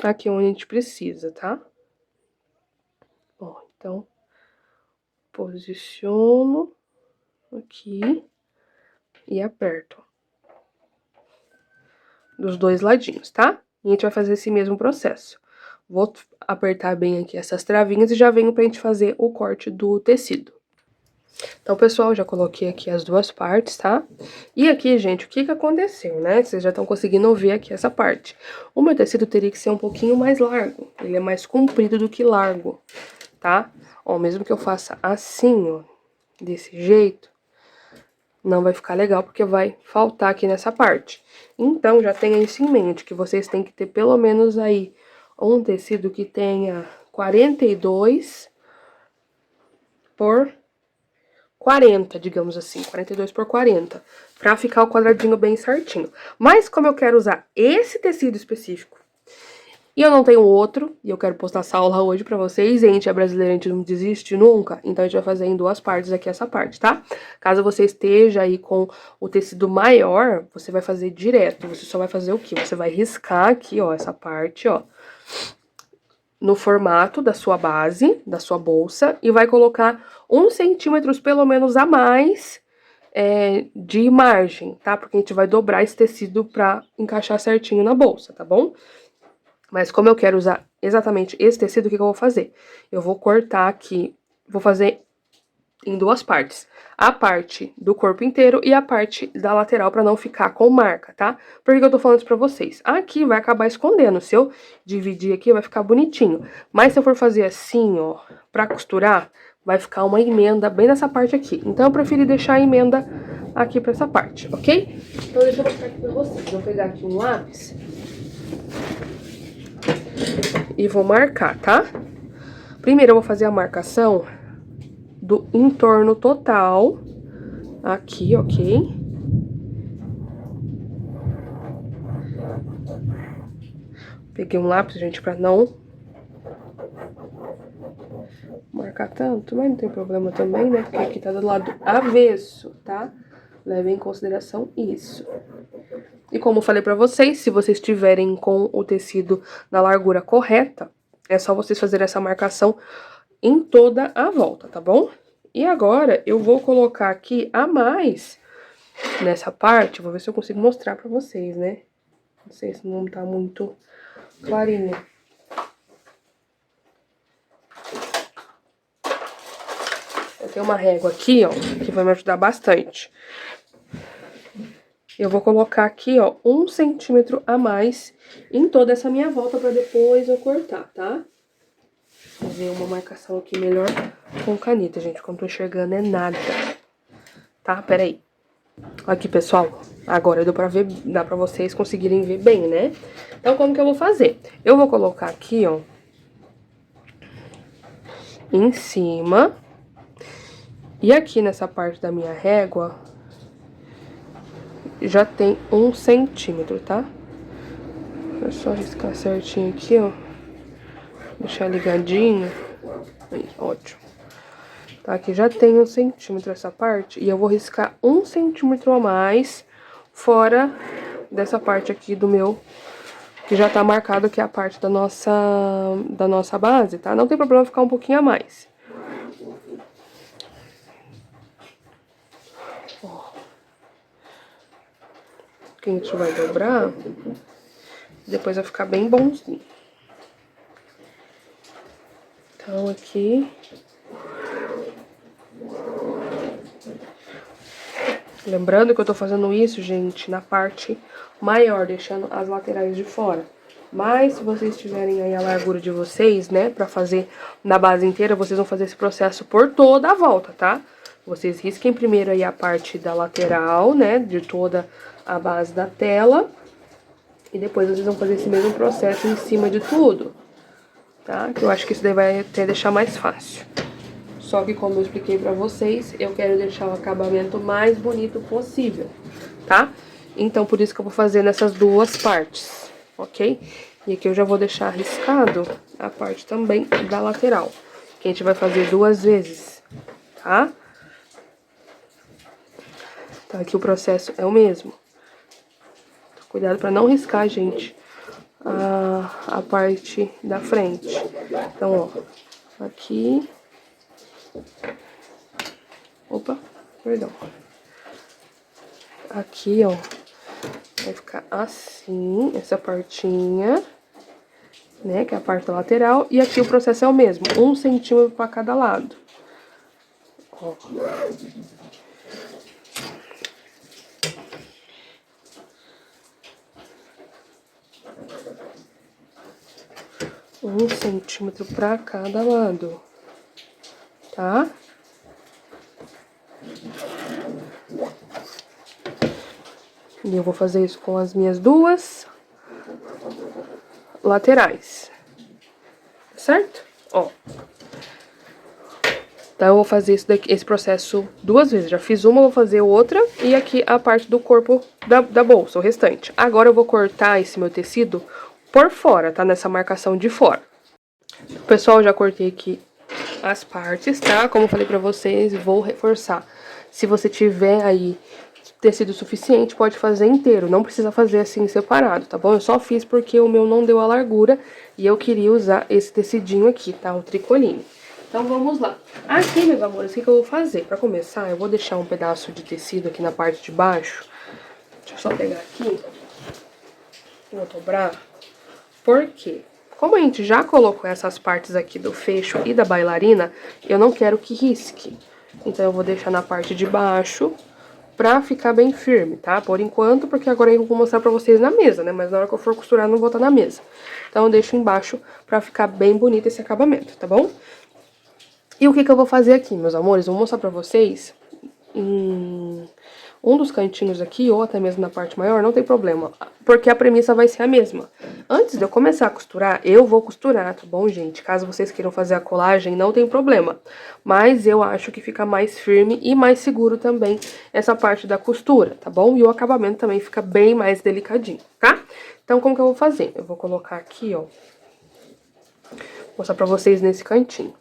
aqui onde a gente precisa, tá? Ó, então, posiciono aqui e aperto. Dos dois ladinhos, tá? E a gente vai fazer esse mesmo processo. Vou apertar bem aqui essas travinhas e já venho pra gente fazer o corte do tecido. Então, pessoal, já coloquei aqui as duas partes, tá? E aqui, gente, o que que aconteceu, né? Vocês já estão conseguindo ver aqui essa parte. O meu tecido teria que ser um pouquinho mais largo. Ele é mais comprido do que largo, tá? Ó, mesmo que eu faça assim, ó, desse jeito, não vai ficar legal porque vai faltar aqui nessa parte. Então, já tenha isso em mente, que vocês têm que ter pelo menos aí um tecido que tenha 42 por 40, digamos assim, 42 por 40, pra ficar o quadradinho bem certinho. Mas como eu quero usar esse tecido específico e eu não tenho outro, e eu quero postar essa aula hoje pra vocês, gente, a brasileira a gente não desiste nunca, então a gente vai fazer em duas partes aqui essa parte, tá? Caso você esteja aí com o tecido maior, você vai fazer direto, você só vai fazer o quê? Você vai riscar aqui, ó, essa parte, ó, no formato da sua base, da sua bolsa, e vai colocar 1 centímetro pelo menos a mais de margem, tá? Porque a gente vai dobrar esse tecido pra encaixar certinho na bolsa, tá bom? Mas como eu quero usar exatamente esse tecido, o que que eu vou fazer? Eu vou cortar aqui, vou fazer em duas partes. A parte do corpo inteiro e a parte da lateral pra não ficar com marca, tá? Por que eu tô falando isso pra vocês? Aqui vai acabar escondendo, se eu dividir aqui vai ficar bonitinho. Mas se eu for fazer assim, ó, pra costurar, vai ficar uma emenda bem nessa parte aqui. Então eu preferi deixar a emenda aqui pra essa parte, ok? Então deixa eu mostrar aqui pra vocês. Vou pegar aqui um lápis e vou marcar, tá? Primeiro eu vou fazer a marcação do entorno total, aqui, ok? Peguei um lápis, gente, pra não marcar tanto, mas não tem problema também, né? Porque aqui tá do lado avesso, tá? Leve em consideração isso. E como eu falei pra vocês, se vocês tiverem com o tecido na largura correta, É só vocês fazerem essa marcação em toda a volta, tá bom? E agora, eu vou colocar aqui a mais nessa parte, vou ver se eu consigo mostrar pra vocês, né? Não sei se não tá muito clarinho. Eu tenho uma régua aqui, ó, que vai me ajudar bastante. Eu vou colocar aqui, ó, 1 centímetro a mais em toda essa minha volta pra depois eu cortar, tá? Vou fazer uma marcação aqui melhor com caneta, gente, porque eu não tô enxergando é nada. Tá? Pera aí. Aqui, pessoal, agora deu pra ver, dá pra vocês conseguirem ver bem, né? Então, como que eu vou fazer? Eu vou colocar aqui, ó, em cima. E aqui nessa parte da minha régua, já tem 1 centímetro, tá? É só riscar certinho aqui, ó. Deixar ligadinho. Aí, ótimo. Tá, aqui já tem 1 centímetro essa parte. E eu vou riscar 1 centímetro a mais fora dessa parte aqui do meu, que já tá marcado que é a parte da nossa base, tá? Não tem problema ficar um pouquinho a mais. Ó. Que a gente vai dobrar, depois vai ficar bem bonzinho. Então, aqui... Lembrando que eu tô fazendo isso, gente, na parte maior, deixando as laterais de fora. Mas, se vocês tiverem aí a largura de vocês, né, pra fazer na base inteira, vocês vão fazer esse processo por toda a volta, tá? Vocês risquem primeiro aí a parte da lateral, né, de toda a base da tela. E depois vocês vão fazer esse mesmo processo em cima de tudo, tá? Que eu acho que isso daí vai até deixar mais fácil. Só que, como eu expliquei pra vocês, eu quero deixar o acabamento mais bonito possível, tá? Então, por isso que eu vou fazer nessas duas partes, ok? E aqui eu já vou deixar arriscado a parte também da lateral, que a gente vai fazer 2 vezes, tá? Então, aqui o processo é o mesmo. Cuidado pra não riscar, gente, a parte da frente. Então, ó, aqui... Opa, perdão. Aqui, ó, vai ficar assim, essa partinha, né, que é a parte da lateral. E aqui o processo é o mesmo, 1 centímetro pra cada lado. Ó. Um centímetro pra cada lado, tá? E eu vou fazer isso com as minhas duas laterais, certo? Ó. Então, eu vou fazer esse processo 2 vezes. Já fiz uma, vou fazer outra. E aqui a parte do corpo da bolsa, o restante. Agora eu vou cortar esse meu tecido por fora, tá? Nessa marcação de fora. Pessoal, já cortei aqui as partes, tá? Como eu falei pra vocês, vou reforçar. Se você tiver aí tecido suficiente, pode fazer inteiro. Não precisa fazer assim separado, tá bom? Eu só fiz porque o meu não deu a largura e eu queria usar esse tecidinho aqui, tá? O tricoline. Então, vamos lá. Aqui, meus amores, o que eu vou fazer? Pra começar, eu vou deixar um pedaço de tecido aqui na parte de baixo. Deixa eu só pegar aqui. Vou dobrar. Por quê? Como a gente já colocou essas partes aqui do fecho e da bailarina, eu não quero que risque. Então, eu vou deixar na parte de baixo pra ficar bem firme, tá? Por enquanto, porque agora eu vou mostrar pra vocês na mesa, né? Mas na hora que eu for costurar, não vou estar na mesa. Então, eu deixo embaixo pra ficar bem bonito esse acabamento, tá bom? E o que eu vou fazer aqui, meus amores? Vou mostrar pra vocês em um dos cantinhos aqui, ou até mesmo na parte maior, não tem problema, porque a premissa vai ser a mesma. Antes de eu começar a costurar, eu vou costurar, tá bom, gente? Caso vocês queiram fazer a colagem, não tem problema. Mas eu acho que fica mais firme e mais seguro também essa parte da costura, tá bom? E o acabamento também fica bem mais delicadinho, tá? Então, como que eu vou fazer? Eu vou colocar aqui, ó, mostrar pra vocês nesse cantinho.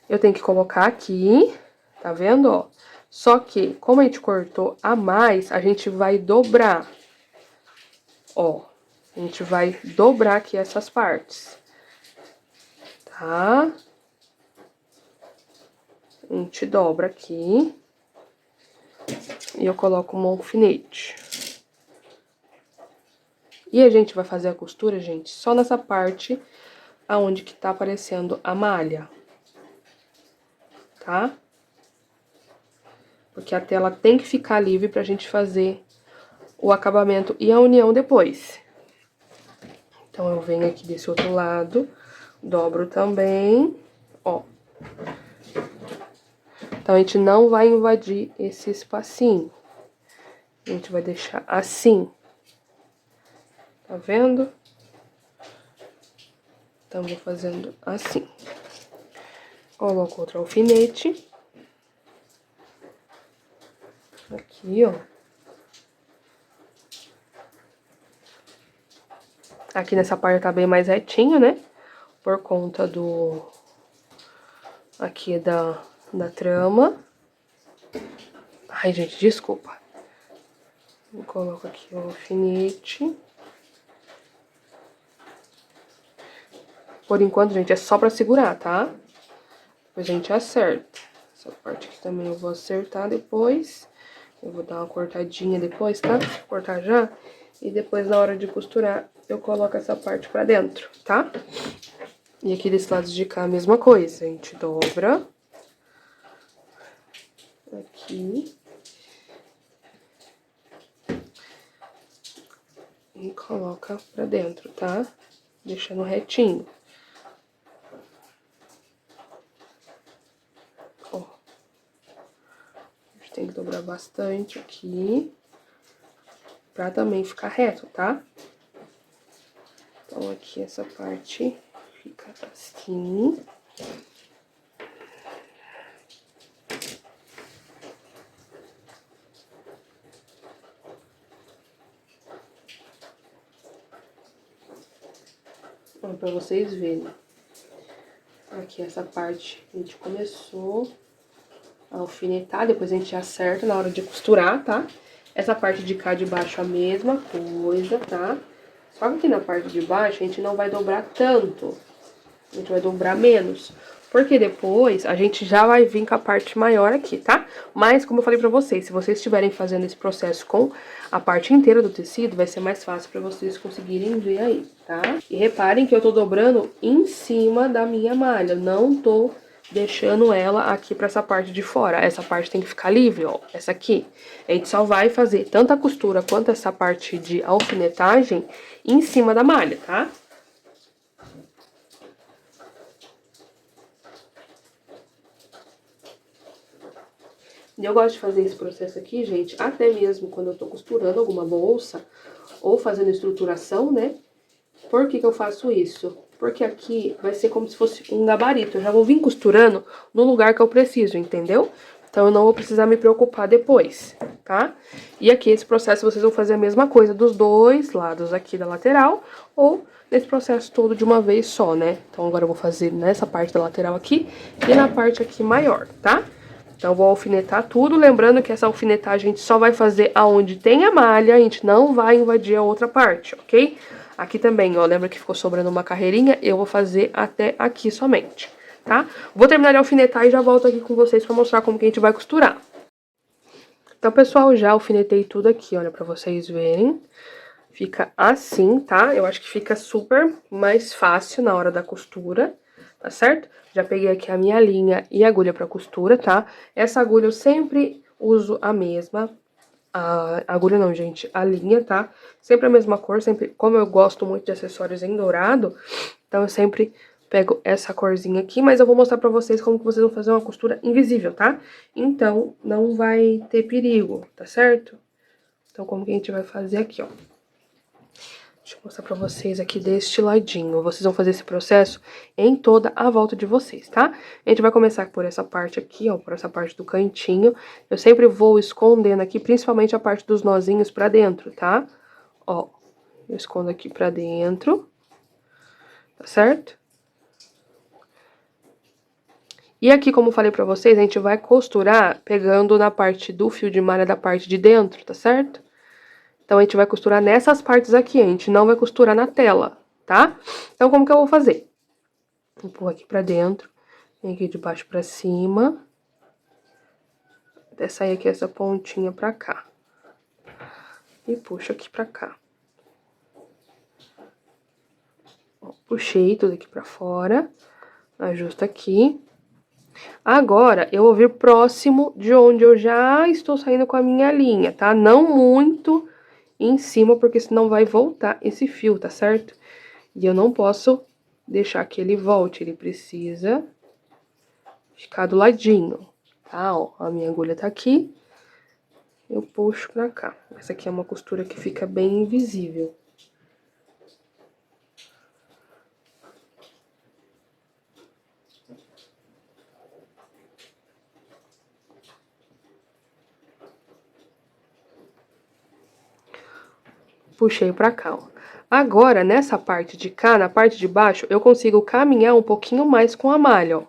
Eu tenho que colocar aqui, tá vendo, ó? Só que, como a gente cortou a mais, a gente vai dobrar. Ó, a gente vai dobrar aqui essas partes. tá? A gente dobra aqui. E eu coloco um alfinete. E a gente vai fazer a costura, gente, só nessa parte aonde que tá aparecendo a malha. Tá? Porque a tela tem que ficar livre pra gente fazer o acabamento e a união depois. Então, eu venho aqui desse outro lado, dobro também, ó. Então, a gente não vai invadir esse espacinho. A gente vai deixar assim. Tá vendo? Então, vou fazendo assim. Coloco outro alfinete. Aqui, ó. Aqui nessa parte tá bem mais retinho, né? Por conta do... Aqui da trama. Ai, gente, desculpa. Eu coloco aqui o alfinete. Por enquanto, gente, é só pra segurar, tá? Depois a gente acerta. Essa parte aqui também eu vou acertar depois. Eu vou dar uma cortadinha depois, tá? Vou cortar já. E depois, na hora de costurar, eu coloco essa parte pra dentro, tá? E aqui desse lado de cá, a mesma coisa. A gente dobra. Aqui. E coloca pra dentro, tá? Deixando retinho. Ó. A gente tem que dobrar bastante aqui. Pra também ficar reto, tá? Então, aqui essa parte fica assim. Pra vocês verem. Aqui essa parte a gente começou a alfinetar, depois a gente acerta na hora de costurar, tá? Essa parte de cá de baixo a mesma coisa, tá? Só que aqui na parte de baixo a gente não vai dobrar tanto. A gente vai dobrar menos. Porque depois a gente já vai vir com a parte maior aqui, tá? Mas, como eu falei pra vocês, se vocês estiverem fazendo esse processo com a parte inteira do tecido, vai ser mais fácil pra vocês conseguirem ver aí, tá? E reparem que eu tô dobrando em cima da minha malha, eu não tô deixando ela aqui pra essa parte de fora. Essa parte tem que ficar livre, ó, essa aqui. A gente só vai fazer tanto a costura quanto essa parte de alfinetagem em cima da malha, tá? E eu gosto de fazer esse processo aqui, gente, até mesmo quando eu tô costurando alguma bolsa ou fazendo estruturação, né? Por que que eu faço isso? Porque aqui vai ser como se fosse um gabarito. Eu já vou vir costurando no lugar que eu preciso, entendeu? Então, eu não vou precisar me preocupar depois, tá? E aqui, esse processo, vocês vão fazer a mesma coisa dos dois lados aqui da lateral ou nesse processo todo de uma vez só, né? Então, agora eu vou fazer nessa parte da lateral aqui e na parte aqui maior, tá? Então, eu vou alfinetar tudo, lembrando que essa alfinetagem a gente só vai fazer aonde tem a malha, a gente não vai invadir a outra parte, ok? Aqui também, ó, lembra que ficou sobrando uma carreirinha? Eu vou fazer até aqui somente, tá? Vou terminar de alfinetar e já volto aqui com vocês pra mostrar como que a gente vai costurar. Então, pessoal, já alfinetei tudo aqui, olha, pra vocês verem. Fica assim, tá? Eu acho que fica super mais fácil na hora da costura, tá certo? Já peguei aqui a minha linha e agulha pra costura, tá? Essa agulha eu sempre uso a mesma. A agulha não, gente, a linha, tá? Sempre a mesma cor, sempre... Como eu gosto muito de acessórios em dourado, então eu sempre pego essa corzinha aqui, mas eu vou mostrar pra vocês como que vocês vão fazer uma costura invisível, tá? Então, não vai ter perigo, tá certo? Então, como que a gente vai fazer aqui, ó? Deixa eu mostrar pra vocês aqui deste ladinho. Vocês vão fazer esse processo em toda a volta de vocês, tá? A gente vai começar por essa parte aqui, ó, por essa parte do cantinho. Eu sempre vou escondendo aqui, principalmente a parte dos nozinhos pra dentro, tá? Ó, eu escondo aqui pra dentro, tá certo? E aqui, como eu falei pra vocês, a gente vai costurar pegando na parte do fio de malha da parte de dentro, tá certo? Então, a gente vai costurar nessas partes aqui, a gente não vai costurar na tela, tá? Então, como que eu vou fazer? Empurra aqui pra dentro. Vem aqui de baixo pra cima. Até sair aqui essa pontinha pra cá. E puxa aqui pra cá. Ó, puxei tudo aqui pra fora. Ajusta aqui. Agora, eu vou vir próximo de onde eu já estou saindo com a minha linha, tá? Não muito em cima, porque senão vai voltar esse fio, tá certo? E eu não posso deixar que ele volte, ele precisa ficar do ladinho, tá? Ó, a minha agulha tá aqui, eu puxo pra cá. Essa aqui é uma costura que fica bem invisível. Puxei pra cá, ó. Agora, nessa parte de cá, na parte de baixo, eu consigo caminhar um pouquinho mais com a malha, ó.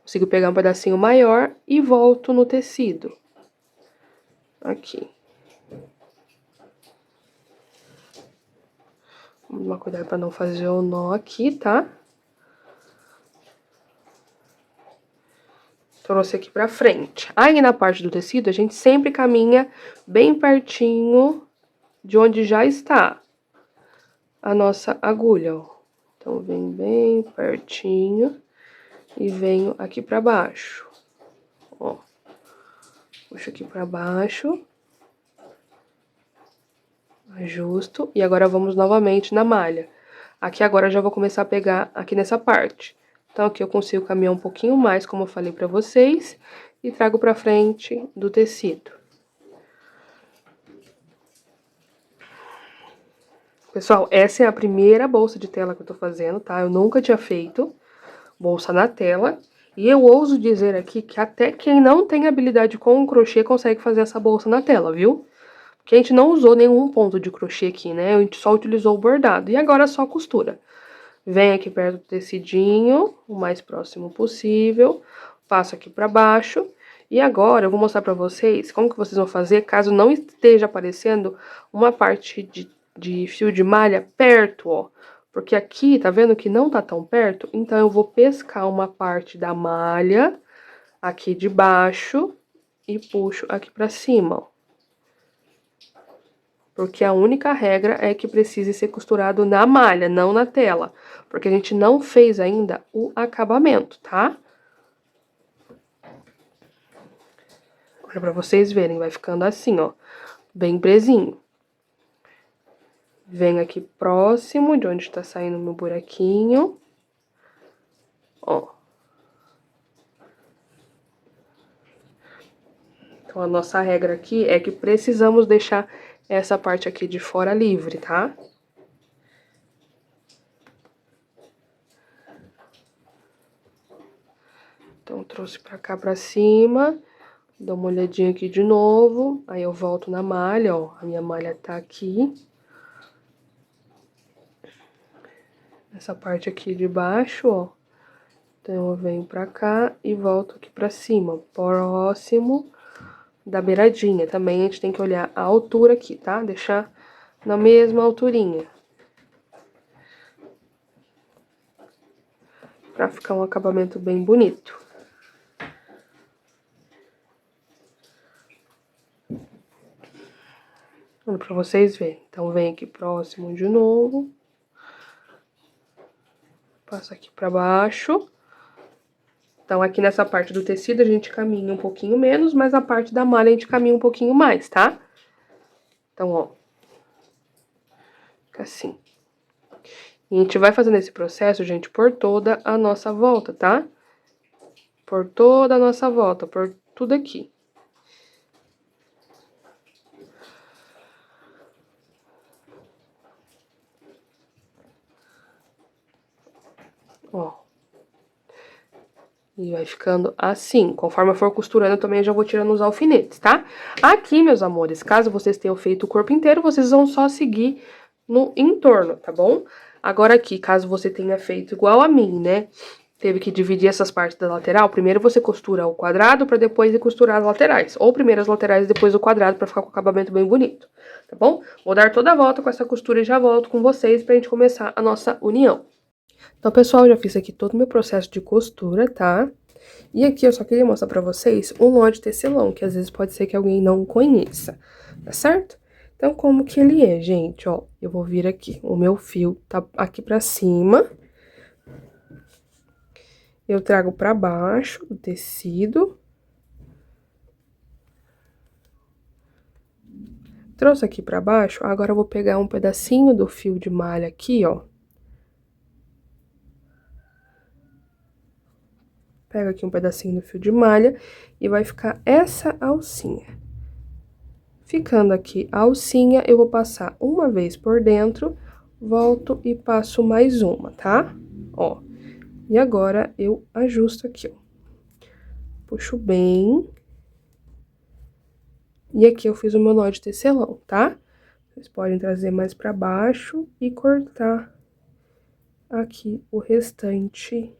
Consigo pegar um pedacinho maior e volto no tecido. Aqui. Vamos tomar cuidado pra não fazer o nó aqui, tá? Trouxe aqui pra frente. Aí, na parte do tecido, a gente sempre caminha bem pertinho de onde já está a nossa agulha, ó. Então, vem bem pertinho e venho aqui pra baixo, ó. Puxo aqui pra baixo. Ajusto. E agora vamos novamente na malha. Aqui agora eu já vou começar a pegar aqui nessa parte. Então, aqui eu consigo caminhar um pouquinho mais, como eu falei pra vocês, e trago pra frente do tecido. Pessoal, essa é a primeira bolsa de tela que eu tô fazendo, tá? Eu nunca tinha feito bolsa na tela. E eu ouso dizer aqui que até quem não tem habilidade com o crochê consegue fazer essa bolsa na tela, viu? Porque a gente não usou nenhum ponto de crochê aqui, né? A gente só utilizou o bordado. E agora é só costura. Vem aqui perto do tecidinho, o mais próximo possível. Passo aqui pra baixo. E agora eu vou mostrar pra vocês como que vocês vão fazer caso não esteja aparecendo uma parte de fio de malha perto, ó. Porque aqui, tá vendo que não tá tão perto? Então, eu vou pescar uma parte da malha aqui de baixo e puxo aqui pra cima, ó. Porque a única regra é que precise ser costurado na malha, não na tela. Porque a gente não fez ainda o acabamento, tá? Olha pra vocês verem, vai ficando assim, ó. Bem presinho. Venho aqui próximo de onde tá saindo o meu buraquinho. Ó. Então, a nossa regra aqui é que precisamos deixar essa parte aqui de fora livre, tá? Então, trouxe pra cá pra cima, dou uma olhadinha aqui de novo, aí eu volto na malha, ó, a minha malha tá aqui. Essa parte aqui de baixo, ó. Então, eu venho pra cá e volto aqui pra cima, próximo da beiradinha. Também a gente tem que olhar a altura aqui, tá? Deixar na mesma alturinha. Pra ficar um acabamento bem bonito. Olha pra vocês verem. Então, vem aqui próximo de novo. Passa aqui pra baixo. Então, aqui nessa parte do tecido a gente caminha um pouquinho menos, mas a parte da malha a gente caminha um pouquinho mais, tá? Então, ó. Fica assim. E a gente vai fazendo esse processo, gente, por toda a nossa volta, tá? Por toda a nossa volta, por tudo aqui. Ó. E vai ficando assim. Conforme eu for costurando, eu também já vou tirando os alfinetes, tá? Aqui, meus amores, caso vocês tenham feito o corpo inteiro, vocês vão só seguir no entorno, tá bom? Agora aqui, caso você tenha feito igual a mim, né? Teve que dividir essas partes da lateral. Primeiro você costura o quadrado pra depois ir costurar as laterais. Ou primeiro as laterais e depois o quadrado pra ficar com o acabamento bem bonito, tá bom? Vou dar toda a volta com essa costura e já volto com vocês pra gente começar a nossa união. Então, pessoal, eu já fiz aqui todo o meu processo de costura, tá? E aqui eu só queria mostrar pra vocês um nó de tecelão, que às vezes pode ser que alguém não conheça, tá certo? Então, como que ele é, gente? Ó, eu vou vir aqui, o meu fio tá aqui pra cima. Eu trago pra baixo do tecido. Trouxe aqui pra baixo, agora eu vou pegar um pedacinho do fio de malha aqui, ó. Pega aqui um pedacinho do fio de malha e vai ficar essa alcinha. Ficando aqui a alcinha, eu vou passar uma vez por dentro, volto e passo mais uma, tá? Ó, e agora eu ajusto aqui, ó. Puxo bem. E aqui eu fiz o meu nó de tecelão, tá? Vocês podem trazer mais pra baixo e cortar aqui o restante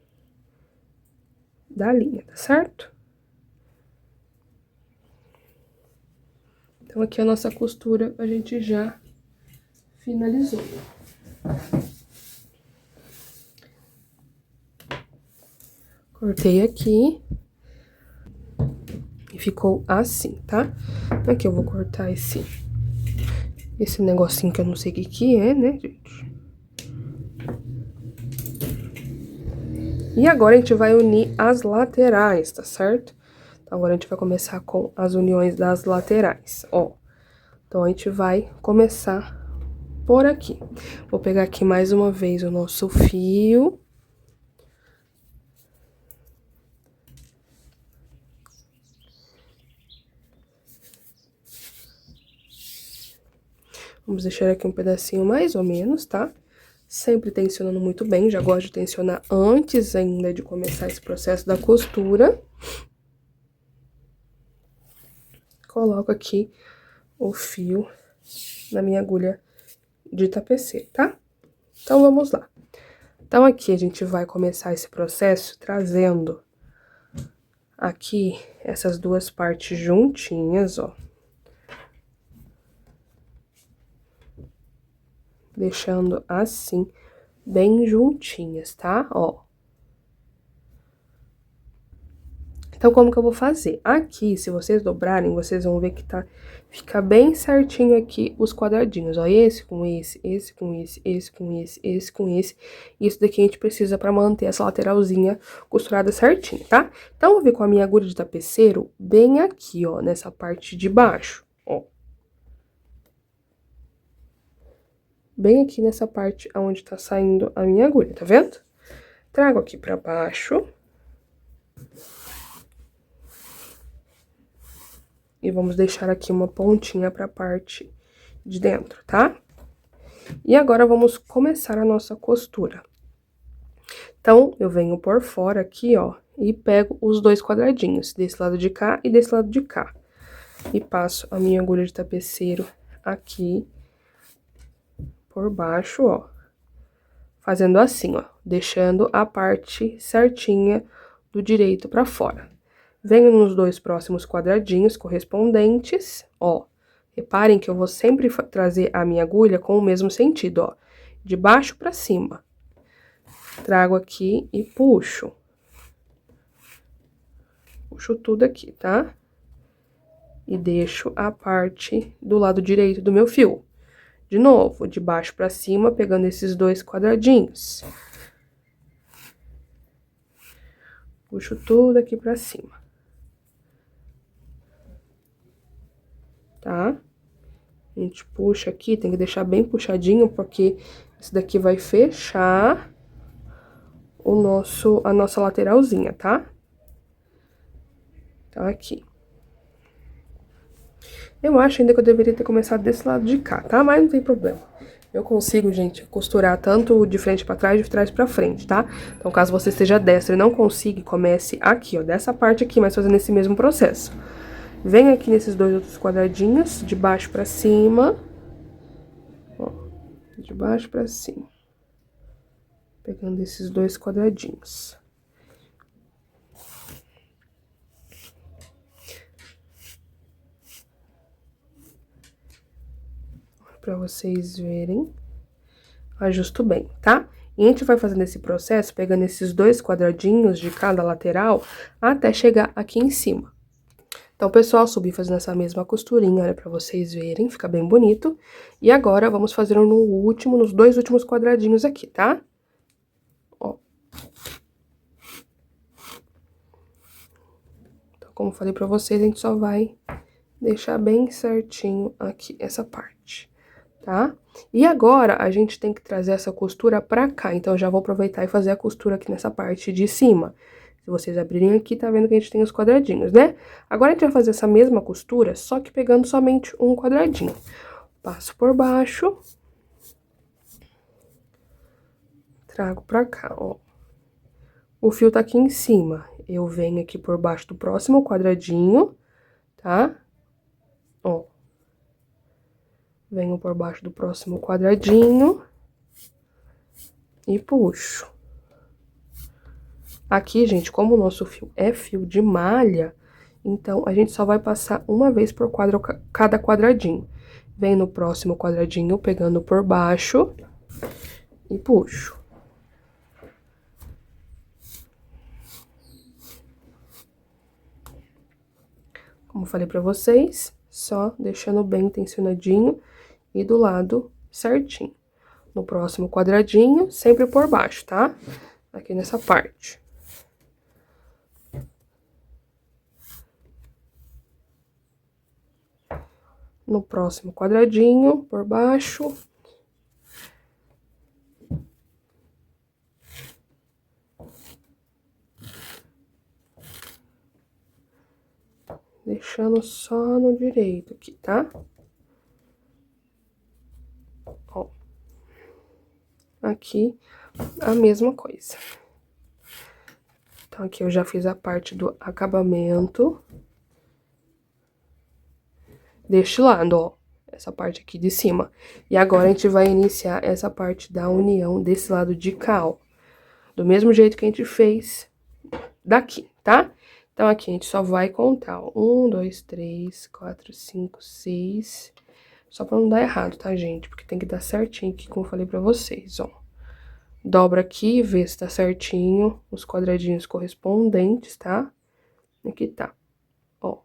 da linha, tá certo? Então, aqui a nossa costura a gente já finalizou. Cortei aqui e ficou assim, tá? Aqui eu vou cortar esse negocinho que eu não sei o que é, né, gente? E agora a gente vai unir as laterais, tá certo? Então, agora a gente vai começar com as uniões das laterais, ó. Então, a gente vai começar por aqui. Vou pegar aqui mais uma vez o nosso fio. Vamos deixar aqui um pedacinho mais ou menos, tá? Sempre tensionando muito bem, já gosto de tensionar antes ainda de começar esse processo da costura. Coloco aqui o fio na minha agulha de tapeceiro, tá? Então, vamos lá. Então, aqui a gente vai começar esse processo trazendo aqui essas duas partes juntinhas, ó. Deixando assim, bem juntinhas, tá? Ó. Então, como que eu vou fazer? Aqui, se vocês dobrarem, vocês vão ver que fica bem certinho aqui os quadradinhos, ó. Esse com esse, esse com esse, esse com esse, esse com esse. Isso daqui a gente precisa pra manter essa lateralzinha costurada certinho, tá? Então, eu vou vir com a minha agulha de tapeceiro bem aqui, ó, nessa parte de baixo, ó. Bem aqui nessa parte onde tá saindo a minha agulha, tá vendo? Trago aqui pra baixo. E vamos deixar aqui uma pontinha pra parte de dentro, tá? E agora, vamos começar a nossa costura. Então, eu venho por fora aqui, ó, e pego os dois quadradinhos, desse lado de cá e desse lado de cá. E passo a minha agulha de tapeceiro aqui por baixo, ó. Fazendo assim, ó, deixando a parte certinha do direito pra fora. Venho nos dois próximos quadradinhos correspondentes, ó. Reparem que eu vou sempre trazer a minha agulha com o mesmo sentido, ó. De baixo pra cima. Trago aqui e puxo. Puxo tudo aqui, tá? E deixo a parte do lado direito do meu fio. De novo, de baixo pra cima, pegando esses dois quadradinhos. Puxo tudo aqui pra cima. Tá? A gente puxa aqui, tem que deixar bem puxadinho, porque esse daqui vai fechar a nossa lateralzinha, tá? Então, aqui. Eu acho ainda que eu deveria ter começado desse lado de cá, tá? Mas não tem problema. Eu consigo, gente, costurar tanto de frente pra trás, de trás pra frente, tá? Então, caso você esteja destra e não consiga, comece aqui, ó, dessa parte aqui, mas fazendo esse mesmo processo. Vem aqui nesses dois outros quadradinhos, de baixo pra cima. Ó, de baixo pra cima. Pegando esses dois quadradinhos. Pra vocês verem. Ajusto bem, tá? E a gente vai fazendo esse processo, pegando esses 2 quadradinhos de cada lateral, até chegar aqui em cima. Então, pessoal, subi fazendo essa mesma costurinha, olha, pra vocês verem, fica bem bonito. E agora, vamos fazer nos 2 últimos quadradinhos aqui, tá? Ó. Então, como eu falei pra vocês, a gente só vai deixar bem certinho aqui essa parte, tá? E agora, a gente tem que trazer essa costura pra cá, então eu já vou aproveitar e fazer a costura aqui nessa parte de cima. Se vocês abrirem aqui, tá vendo que a gente tem os quadradinhos, né? Agora, a gente vai fazer essa mesma costura, só que pegando somente um quadradinho. Passo por baixo. Trago pra cá, ó. O fio tá aqui em cima. Eu venho aqui por baixo do próximo quadradinho, tá? Ó. Venho por baixo do próximo quadradinho. E puxo. Aqui, gente, como o nosso fio é fio de malha, então a gente só vai passar uma vez por cada quadradinho. Vem no próximo quadradinho, pegando por baixo e puxo. Como eu falei pra vocês, só deixando bem tensionadinho e do lado certinho. No próximo quadradinho, sempre por baixo, tá? Aqui nessa parte. No próximo quadradinho, por baixo. Deixando só no direito aqui, tá? Ó. Aqui, a mesma coisa. Então, aqui eu já fiz a parte do acabamento. Deste lado, ó. Essa parte aqui de cima. E agora, a gente vai iniciar essa parte da união desse lado de cá, ó. Do mesmo jeito que a gente fez daqui, tá? Então, aqui a gente só vai contar, ó. 1, 2, 3, 4, 5, 6. Só pra não dar errado, tá, gente? Porque tem que dar certinho aqui, como eu falei pra vocês, ó. Dobra aqui, vê se tá certinho os quadradinhos correspondentes, tá? Aqui tá, ó.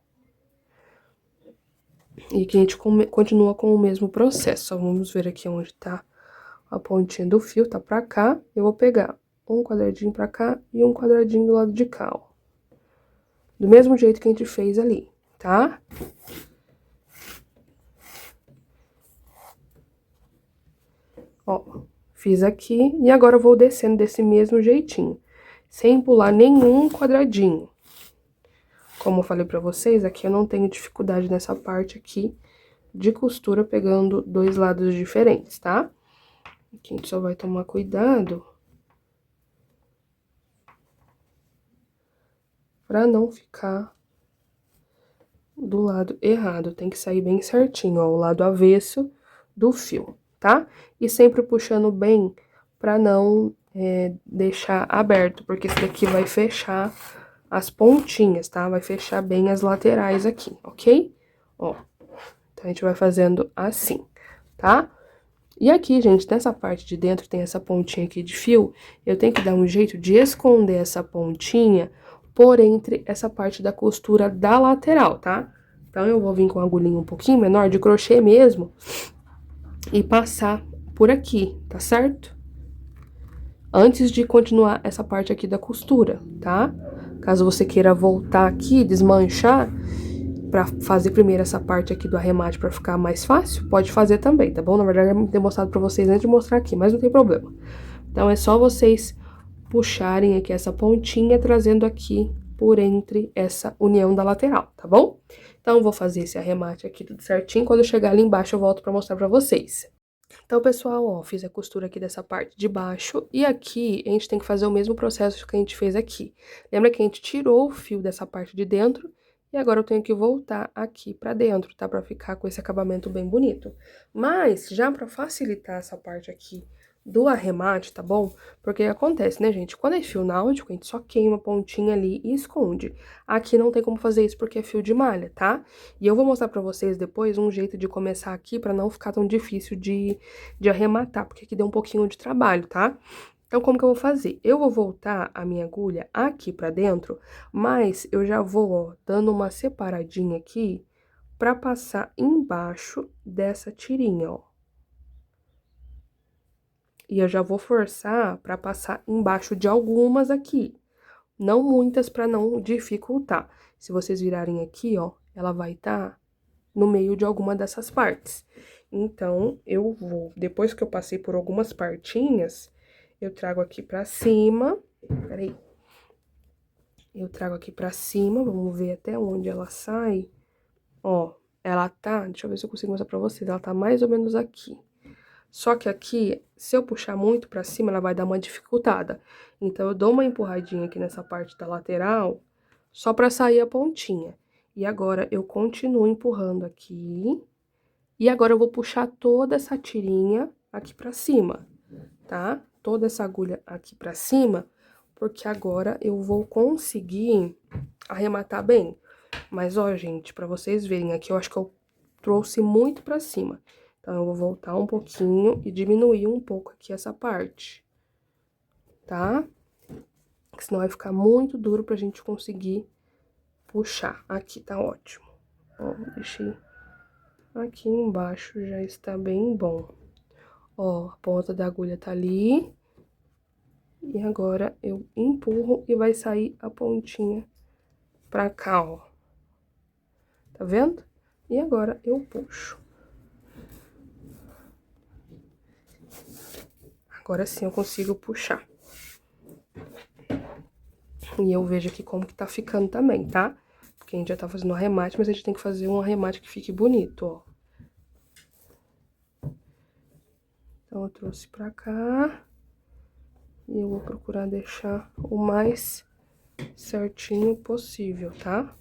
E aqui a gente continua com o mesmo processo. Só vamos ver aqui onde tá a pontinha do fio, tá pra cá. Eu vou pegar um quadradinho pra cá e um quadradinho do lado de cá, ó. Do mesmo jeito que a gente fez ali, tá? Ó, fiz aqui e agora eu vou descendo desse mesmo jeitinho, sem pular nenhum quadradinho. Como eu falei pra vocês, aqui eu não tenho dificuldade nessa parte aqui de costura pegando 2 lados diferentes, tá? Aqui a gente só vai tomar cuidado pra não ficar do lado errado. Tem que sair bem certinho, ó, o lado avesso do fio, tá? E sempre puxando bem pra não deixar aberto, porque esse daqui vai fechar as pontinhas, tá? Vai fechar bem as laterais aqui, ok? Ó, então a gente vai fazendo assim, tá? E aqui, gente, nessa parte de dentro tem essa pontinha aqui de fio, eu tenho que dar um jeito de esconder essa pontinha por entre essa parte da costura da lateral, tá? Então, eu vou vir com uma agulhinha um pouquinho menor, de crochê mesmo, e passar por aqui, tá certo? Antes de continuar essa parte aqui da costura, tá? Caso você queira voltar aqui, desmanchar, pra fazer primeiro essa parte aqui do arremate pra ficar mais fácil, pode fazer também, tá bom? Na verdade, eu tenho mostrado pra vocês antes de mostrar aqui, mas não tem problema. Então, é só vocês puxarem aqui essa pontinha, trazendo aqui por entre essa união da lateral, tá bom? Então, eu vou fazer esse arremate aqui tudo certinho, quando eu chegar ali embaixo eu volto pra mostrar pra vocês. Então, pessoal, ó, fiz a costura aqui dessa parte de baixo, e aqui a gente tem que fazer o mesmo processo que a gente fez aqui. Lembra que a gente tirou o fio dessa parte de dentro, e agora eu tenho que voltar aqui pra dentro, tá? Pra ficar com esse acabamento bem bonito. Mas, já pra facilitar essa parte aqui do arremate, tá bom? Porque acontece, né, gente? Quando é fio náutico, a gente só queima a pontinha ali e esconde. Aqui não tem como fazer isso porque é fio de malha, tá? E eu vou mostrar pra vocês depois um jeito de começar aqui pra não ficar tão difícil de arrematar, porque aqui deu um pouquinho de trabalho, tá? Então, como que eu vou fazer? Eu vou voltar a minha agulha aqui pra dentro, mas eu já vou, ó, dando uma separadinha aqui pra passar embaixo dessa tirinha, ó. E eu já vou forçar pra passar embaixo de algumas aqui. Não muitas pra não dificultar. Se vocês virarem aqui, ó, ela vai estar no meio de alguma dessas partes. Então, eu vou, depois que eu passei por algumas partinhas, eu trago aqui pra cima. Peraí. Eu trago aqui pra cima, vamos ver até onde ela sai. Ó, ela tá, deixa eu ver se eu consigo mostrar pra vocês, ela tá mais ou menos aqui. Só que aqui, se eu puxar muito pra cima, ela vai dar uma dificultada. Então, eu dou uma empurradinha aqui nessa parte da lateral, só pra sair a pontinha. E agora, eu continuo empurrando aqui. E agora, eu vou puxar toda essa tirinha aqui pra cima, tá? Toda essa agulha aqui pra cima, porque agora eu vou conseguir arrematar bem. Mas, ó, gente, pra vocês verem, aqui eu acho que eu trouxe muito pra cima. Então, eu vou voltar um pouquinho e diminuir um pouco aqui essa parte, tá? Porque senão vai ficar muito duro pra gente conseguir puxar. Aqui tá ótimo. Ó, deixei aqui embaixo, já está bem bom. Ó, a ponta da agulha tá ali. E agora eu empurro e vai sair a pontinha pra cá, ó. Tá vendo? E agora eu puxo. Agora sim eu consigo puxar. E eu vejo aqui como que tá ficando também, tá? Porque a gente já tá fazendo um arremate, mas a gente tem que fazer um arremate que fique bonito, ó. Então, eu trouxe pra cá. E eu vou procurar deixar o mais certinho possível, tá?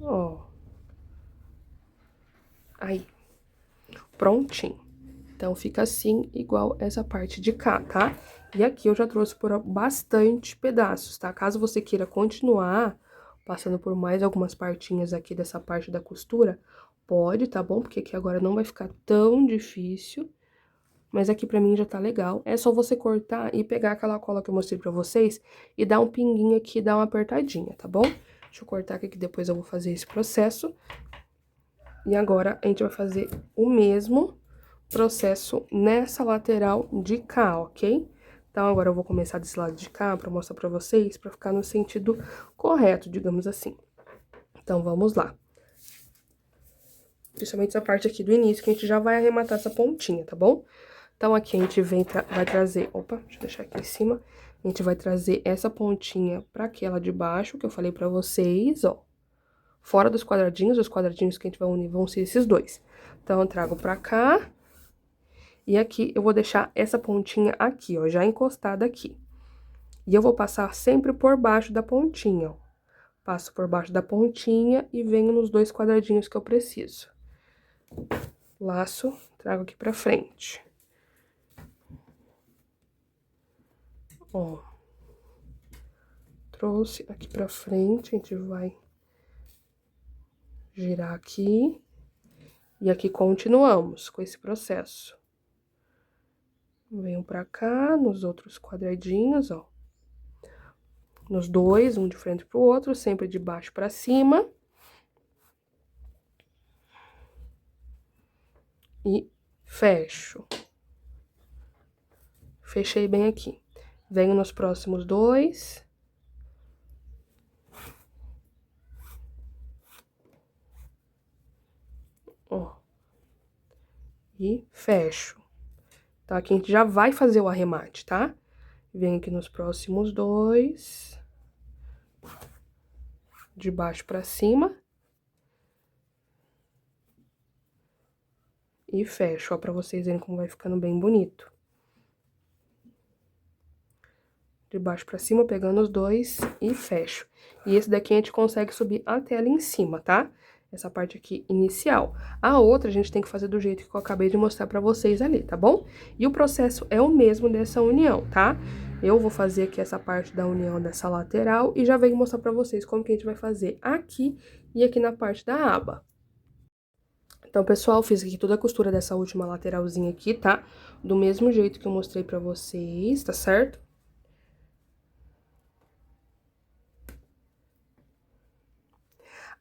Ó. Aí. Prontinho. Então, fica assim, igual essa parte de cá, tá? E aqui eu já trouxe por bastante pedaços, tá? Caso você queira continuar passando por mais algumas partinhas aqui dessa parte da costura, pode, tá bom? Porque aqui agora não vai ficar tão difícil. Mas aqui pra mim já tá legal. É só você cortar e pegar aquela cola que eu mostrei pra vocês e dar um pinguinho aqui e dar uma apertadinha, tá bom? Deixa eu cortar aqui que depois eu vou fazer esse processo. E agora a gente vai fazer o mesmo processo nessa lateral de cá, ok? Então, agora eu vou começar desse lado de cá pra mostrar pra vocês, pra ficar no sentido correto, digamos assim. Então, vamos lá. Principalmente essa parte aqui do início, que a gente já vai arrematar essa pontinha, tá bom? Então, aqui a gente vai trazer... Opa, deixa eu deixar aqui em cima. A gente vai trazer essa pontinha pra aquela de baixo, que eu falei pra vocês, ó. Fora dos quadradinhos, os quadradinhos que a gente vai unir vão ser esses dois. Então, eu trago pra cá. E aqui eu vou deixar essa pontinha aqui, ó, já encostada aqui. E eu vou passar sempre por baixo da pontinha, ó. Passo por baixo da pontinha e venho nos dois quadradinhos que eu preciso. Laço, trago aqui pra frente. Ó. Trouxe aqui pra frente, a gente vai girar aqui. E aqui continuamos com esse processo. Venho pra cá, nos outros quadradinhos, ó. Nos dois, um de frente pro outro, sempre de baixo pra cima. E fecho. Fechei bem aqui. Venho nos próximos dois. Ó. E fecho. Então, aqui a gente já vai fazer o arremate, tá? Venho aqui nos próximos dois. De baixo pra cima. E fecho, ó, pra vocês verem como vai ficando bem bonito. De baixo pra cima, pegando os dois e fecho. E esse daqui a gente consegue subir até ali em cima, tá? Essa parte aqui inicial. A outra a gente tem que fazer do jeito que eu acabei de mostrar pra vocês ali, tá bom? E o processo é o mesmo dessa união, tá? Eu vou fazer aqui essa parte da união dessa lateral e já venho mostrar pra vocês como que a gente vai fazer aqui e aqui na parte da aba. Então, pessoal, fiz aqui toda a costura dessa última lateralzinha aqui, tá? Do mesmo jeito que eu mostrei pra vocês, tá certo?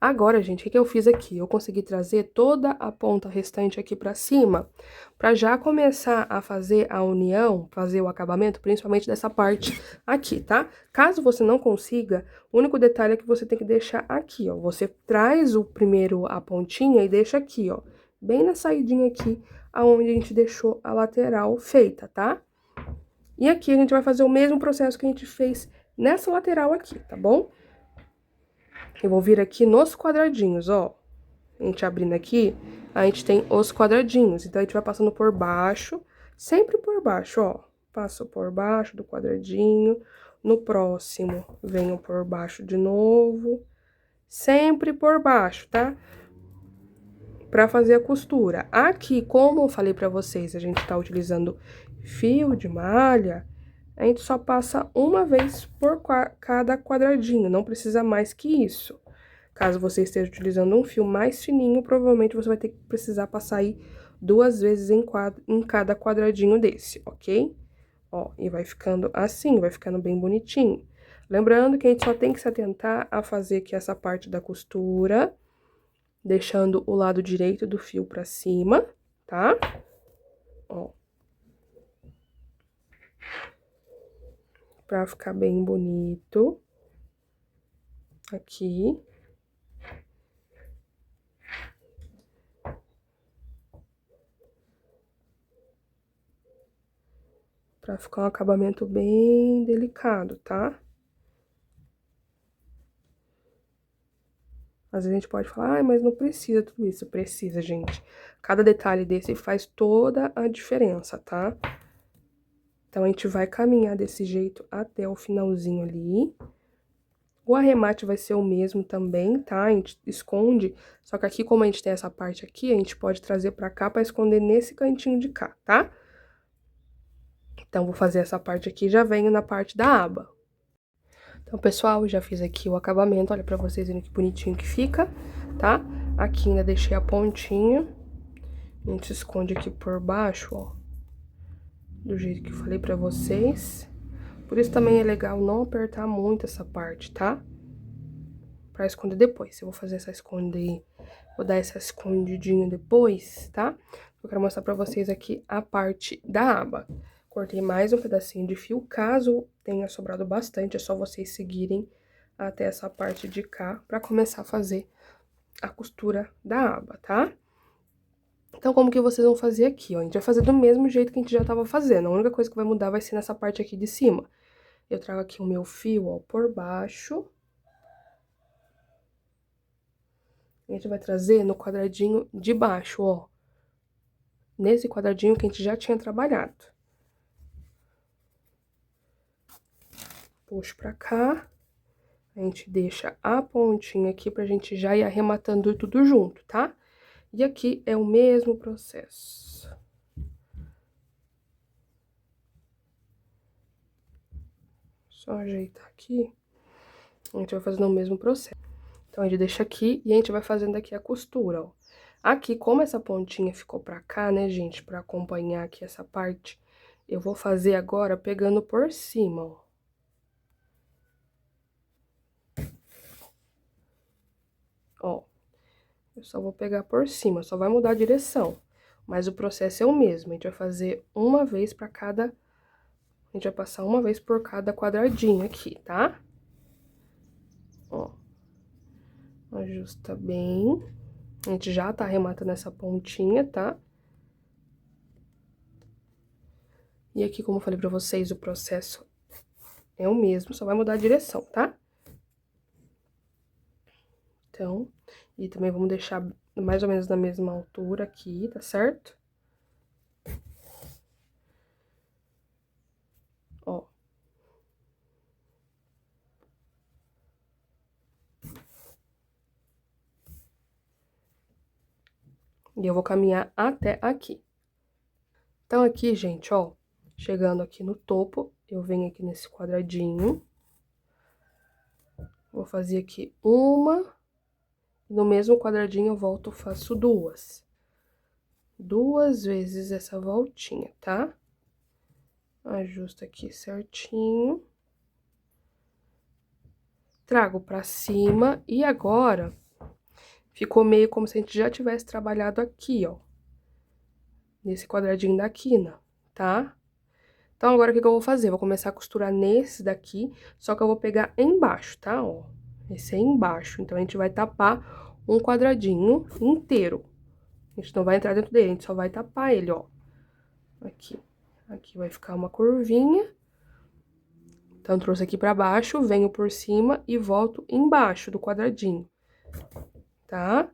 Agora, gente, o que eu fiz aqui? Eu consegui trazer toda a ponta restante aqui pra cima, pra já começar a fazer a união, fazer o acabamento, principalmente dessa parte aqui, tá? Caso você não consiga, o único detalhe é que você tem que deixar aqui, ó. Você traz o primeiro a pontinha e deixa aqui, ó, bem na saidinha aqui, aonde a gente deixou a lateral feita, tá? E aqui a gente vai fazer o mesmo processo que a gente fez nessa lateral aqui, tá bom? Eu vou vir aqui nos quadradinhos, ó. A gente abrindo aqui, a gente tem os quadradinhos. Então, a gente vai passando por baixo, sempre por baixo, ó. Passo por baixo do quadradinho. No próximo, venho por baixo de novo. Sempre por baixo, tá? Pra fazer a costura. Aqui, como eu falei pra vocês, a gente tá utilizando fio de malha, a gente só passa uma vez por cada quadradinho, não precisa mais que isso. Caso você esteja utilizando um fio mais fininho, provavelmente você vai ter que precisar passar aí 2 vezes em cada quadradinho desse, ok? Ó, e vai ficando assim, vai ficando bem bonitinho. Lembrando que a gente só tem que se atentar a fazer aqui essa parte da costura, deixando o lado direito do fio pra cima, tá? Ó. Pra ficar bem bonito. Aqui. Pra ficar um acabamento bem delicado, tá? Às vezes a gente pode falar, ah, mas não precisa tudo isso. Precisa, gente. Cada detalhe desse faz toda a diferença, tá? Então, a gente vai caminhar desse jeito até o finalzinho ali. O arremate vai ser o mesmo também, tá? A gente esconde, só que aqui, como a gente tem essa parte aqui, a gente pode trazer pra cá pra esconder nesse cantinho de cá, tá? Então, vou fazer essa parte aqui e já venho na parte da aba. Então, pessoal, já fiz aqui o acabamento, olha pra vocês verem que bonitinho que fica, tá? Aqui ainda deixei a pontinha, a gente esconde aqui por baixo, ó, do jeito que eu falei pra vocês. Por isso também é legal não apertar muito essa parte, tá? Pra esconder depois. Eu vou fazer essa esconder, vou dar essa escondidinha depois, tá? Eu quero mostrar pra vocês aqui a parte da aba. Cortei mais um pedacinho de fio, caso tenha sobrado bastante, é só vocês seguirem até essa parte de cá pra começar a fazer a costura da aba, tá? Então, como que vocês vão fazer aqui, ó? A gente vai fazer do mesmo jeito que a gente já tava fazendo, a única coisa que vai mudar vai ser nessa parte aqui de cima. Eu trago aqui o meu fio, ó, por baixo. A gente vai trazer no quadradinho de baixo, ó. Nesse quadradinho que a gente já tinha trabalhado. Puxo pra cá. A gente deixa a pontinha aqui pra gente já ir arrematando tudo junto, tá? E aqui é o mesmo processo. Só ajeitar aqui. A gente vai fazendo o mesmo processo. Então, a gente deixa aqui e a gente vai fazendo aqui a costura, ó. Aqui, como essa pontinha ficou pra cá, né, gente, pra acompanhar aqui essa parte, eu vou fazer agora pegando por cima, ó. Ó, eu só vou pegar por cima, só vai mudar a direção. Mas o processo é o mesmo, a gente vai fazer uma vez pra cada... A gente vai passar uma vez por cada quadradinho aqui, tá? Ó. Ajusta bem. A gente já tá arrematando essa pontinha, tá? E aqui, como eu falei pra vocês, o processo é o mesmo, só vai mudar a direção, tá? Então, e também vamos deixar mais ou menos na mesma altura aqui, tá certo? Ó. E eu vou caminhar até aqui. Então, aqui, gente, ó, chegando aqui no topo, eu venho aqui nesse quadradinho. Vou fazer aqui uma, no mesmo quadradinho eu volto, faço duas. 2 vezes essa voltinha, tá? Ajusta aqui certinho. Trago pra cima e agora ficou meio como se a gente já tivesse trabalhado aqui, ó. Nesse quadradinho da quina, tá? Então, agora o que eu vou fazer? Vou começar a costurar nesse daqui, só que eu vou pegar embaixo, tá? Ó, esse é embaixo. Então, a gente vai tapar um quadradinho inteiro. A gente não vai entrar dentro dele, a gente só vai tapar ele, ó. Aqui. Aqui vai ficar uma curvinha. Então, trouxe aqui pra baixo, venho por cima e volto embaixo do quadradinho, tá?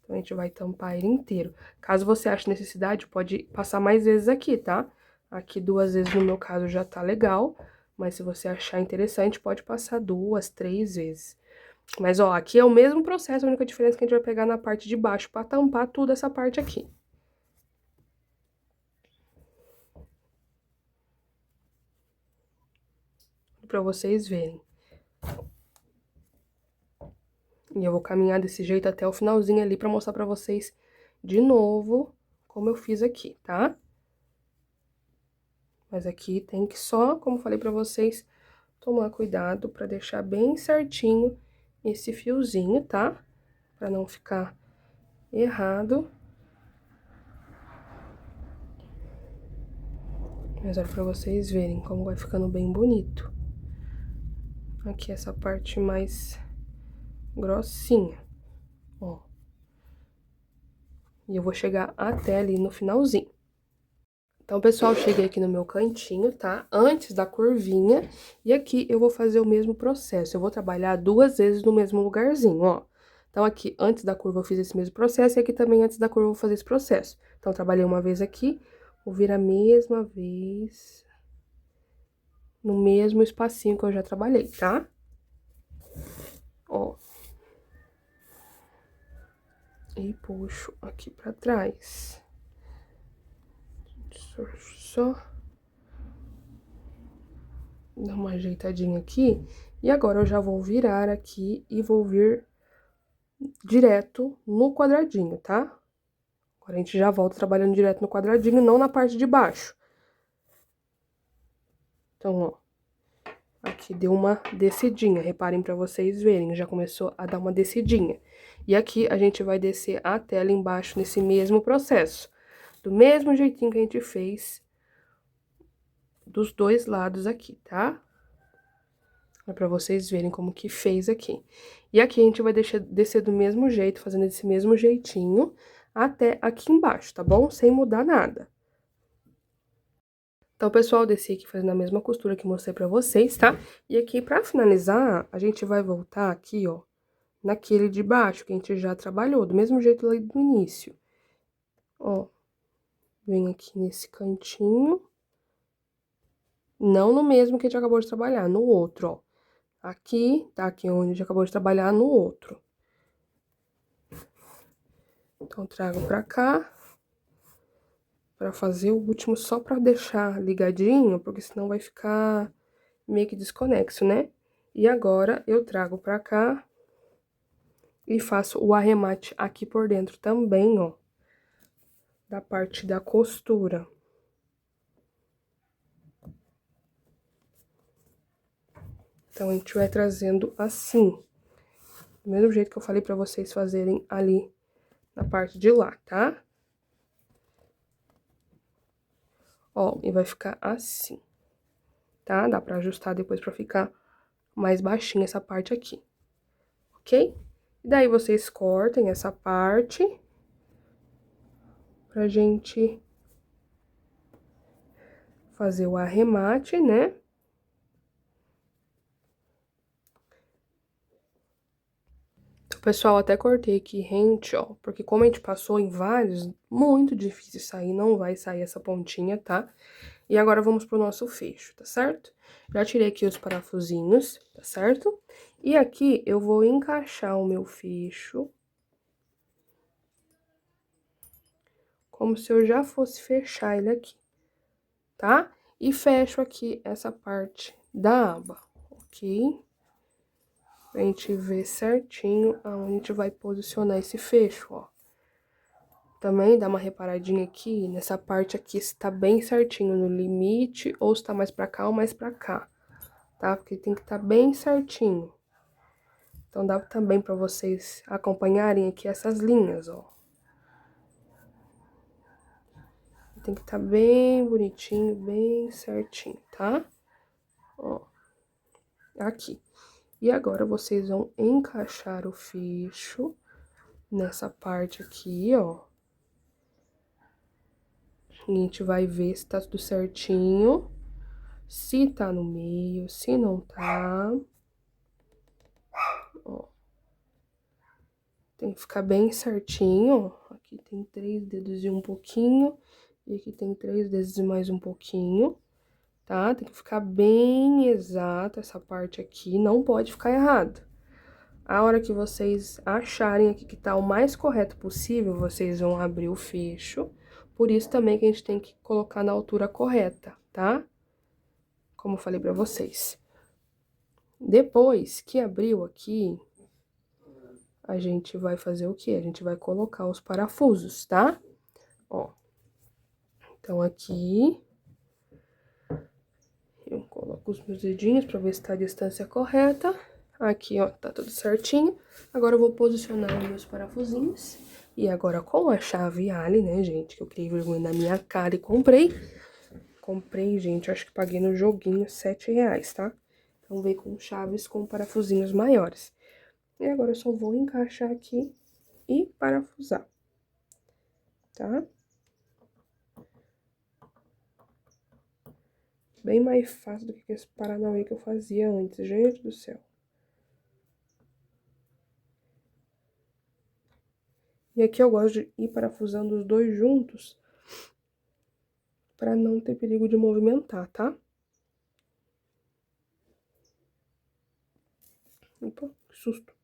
Então, a gente vai tampar ele inteiro. Caso você ache necessidade, pode passar mais vezes aqui, tá? Aqui 2 vezes no meu caso já tá legal, mas se você achar interessante, pode passar 2, 3 vezes. Mas, ó, aqui é o mesmo processo, a única diferença é que a gente vai pegar na parte de baixo pra tampar tudo essa parte aqui. Pra vocês verem. E eu vou caminhar desse jeito até o finalzinho ali pra mostrar pra vocês de novo como eu fiz aqui, tá? Mas aqui tem que só, como falei pra vocês, tomar cuidado pra deixar bem certinho esse fiozinho, tá? Pra não ficar errado. Mas olha pra vocês verem como vai ficando bem bonito. Aqui essa parte mais grossinha, ó. E eu vou chegar até ali no finalzinho. Então, pessoal, cheguei aqui no meu cantinho, tá? Antes da curvinha. E aqui eu vou fazer o mesmo processo. Eu vou trabalhar 2 vezes no mesmo lugarzinho, ó. Então, aqui, antes da curva, eu fiz esse mesmo processo. E aqui também, antes da curva, eu vou fazer esse processo. Então, trabalhei uma vez aqui. Vou vir a mesma vez no mesmo espacinho que eu já trabalhei, tá? Ó. E puxo aqui pra trás. Só dar uma ajeitadinha aqui. E agora eu já vou virar aqui e vou vir direto no quadradinho, tá? Agora a gente já volta trabalhando direto no quadradinho, não na parte de baixo. Então, ó, aqui deu uma descidinha, reparem pra vocês verem, já começou a dar uma descidinha. E aqui a gente vai descer até ali embaixo nesse mesmo processo, do mesmo jeitinho que a gente fez dos 2 lados aqui, tá? É pra vocês verem como que fez aqui. E aqui a gente vai descer do mesmo jeito, fazendo desse mesmo jeitinho, até aqui embaixo, tá bom? Sem mudar nada. Então, pessoal, desci aqui fazendo a mesma costura que mostrei pra vocês, tá? E aqui, pra finalizar, a gente vai voltar aqui, ó, naquele de baixo que a gente já trabalhou, do mesmo jeito lá do início. Ó, vem aqui nesse cantinho. Não no mesmo que a gente acabou de trabalhar, no outro, ó. Aqui, tá aqui onde a gente acabou de trabalhar, no outro. Então, trago pra cá, pra fazer o último só pra deixar ligadinho, porque senão vai ficar meio que desconexo, né? E agora, eu trago pra cá e faço o arremate aqui por dentro também, ó, da parte da costura. Então, a gente vai trazendo assim, do mesmo jeito que eu falei pra vocês fazerem ali na parte de lá, tá? Ó, e vai ficar assim, tá? Dá pra ajustar depois pra ficar mais baixinha essa parte aqui, ok? E daí, vocês cortem essa parte pra gente fazer o arremate, né? Pessoal, até cortei aqui rente, ó, porque como a gente passou em vários, muito difícil sair, não vai sair essa pontinha, tá? E agora vamos pro nosso fecho, tá certo? Já tirei aqui os parafusinhos, tá certo? E aqui eu vou encaixar o meu fecho como se eu já fosse fechar ele aqui, tá? E fecho aqui essa parte da aba, ok? Pra gente ver certinho aonde a gente vai posicionar esse fecho, ó. Também dá uma reparadinha aqui, nessa parte aqui, se tá bem certinho no limite, ou se tá mais pra cá ou mais pra cá, tá? Porque tem que tá bem certinho. Então, dá também pra vocês acompanharem aqui essas linhas, ó. Tem que tá bem bonitinho, bem certinho, tá? Ó, aqui. E agora, vocês vão encaixar o fecho nessa parte aqui, ó. A gente vai ver se tá tudo certinho, se tá no meio, se não tá. Ó. Tem que ficar bem certinho, ó. Aqui tem 3 dedos e um pouquinho, e aqui tem 3 dedos e mais um pouquinho, tá? Tem que ficar bem exato essa parte aqui, não pode ficar errado. A hora que vocês acharem aqui que tá o mais correto possível, vocês vão abrir o fecho. Por isso também que a gente tem que colocar na altura correta, tá? Como eu falei pra vocês. Depois que abriu aqui, a gente vai fazer o quê? A gente vai colocar os parafusos, tá? Ó. Então, aqui, eu coloco os meus dedinhos pra ver se tá a distância correta. Aqui, ó, tá tudo certinho. Agora eu vou posicionar os meus parafusinhos. E agora com a chave Allen, né, gente, que eu criei vergonha na minha cara e comprei. Comprei, gente, acho que paguei no joguinho R$7, tá? Então veio com chaves com parafusinhos maiores. E agora eu só vou encaixar aqui e parafusar, tá? Bem mais fácil do que esse paranauê que eu fazia antes, gente do céu. E aqui eu gosto de ir parafusando os dois juntos, pra não ter perigo de movimentar, tá? Opa, que susto.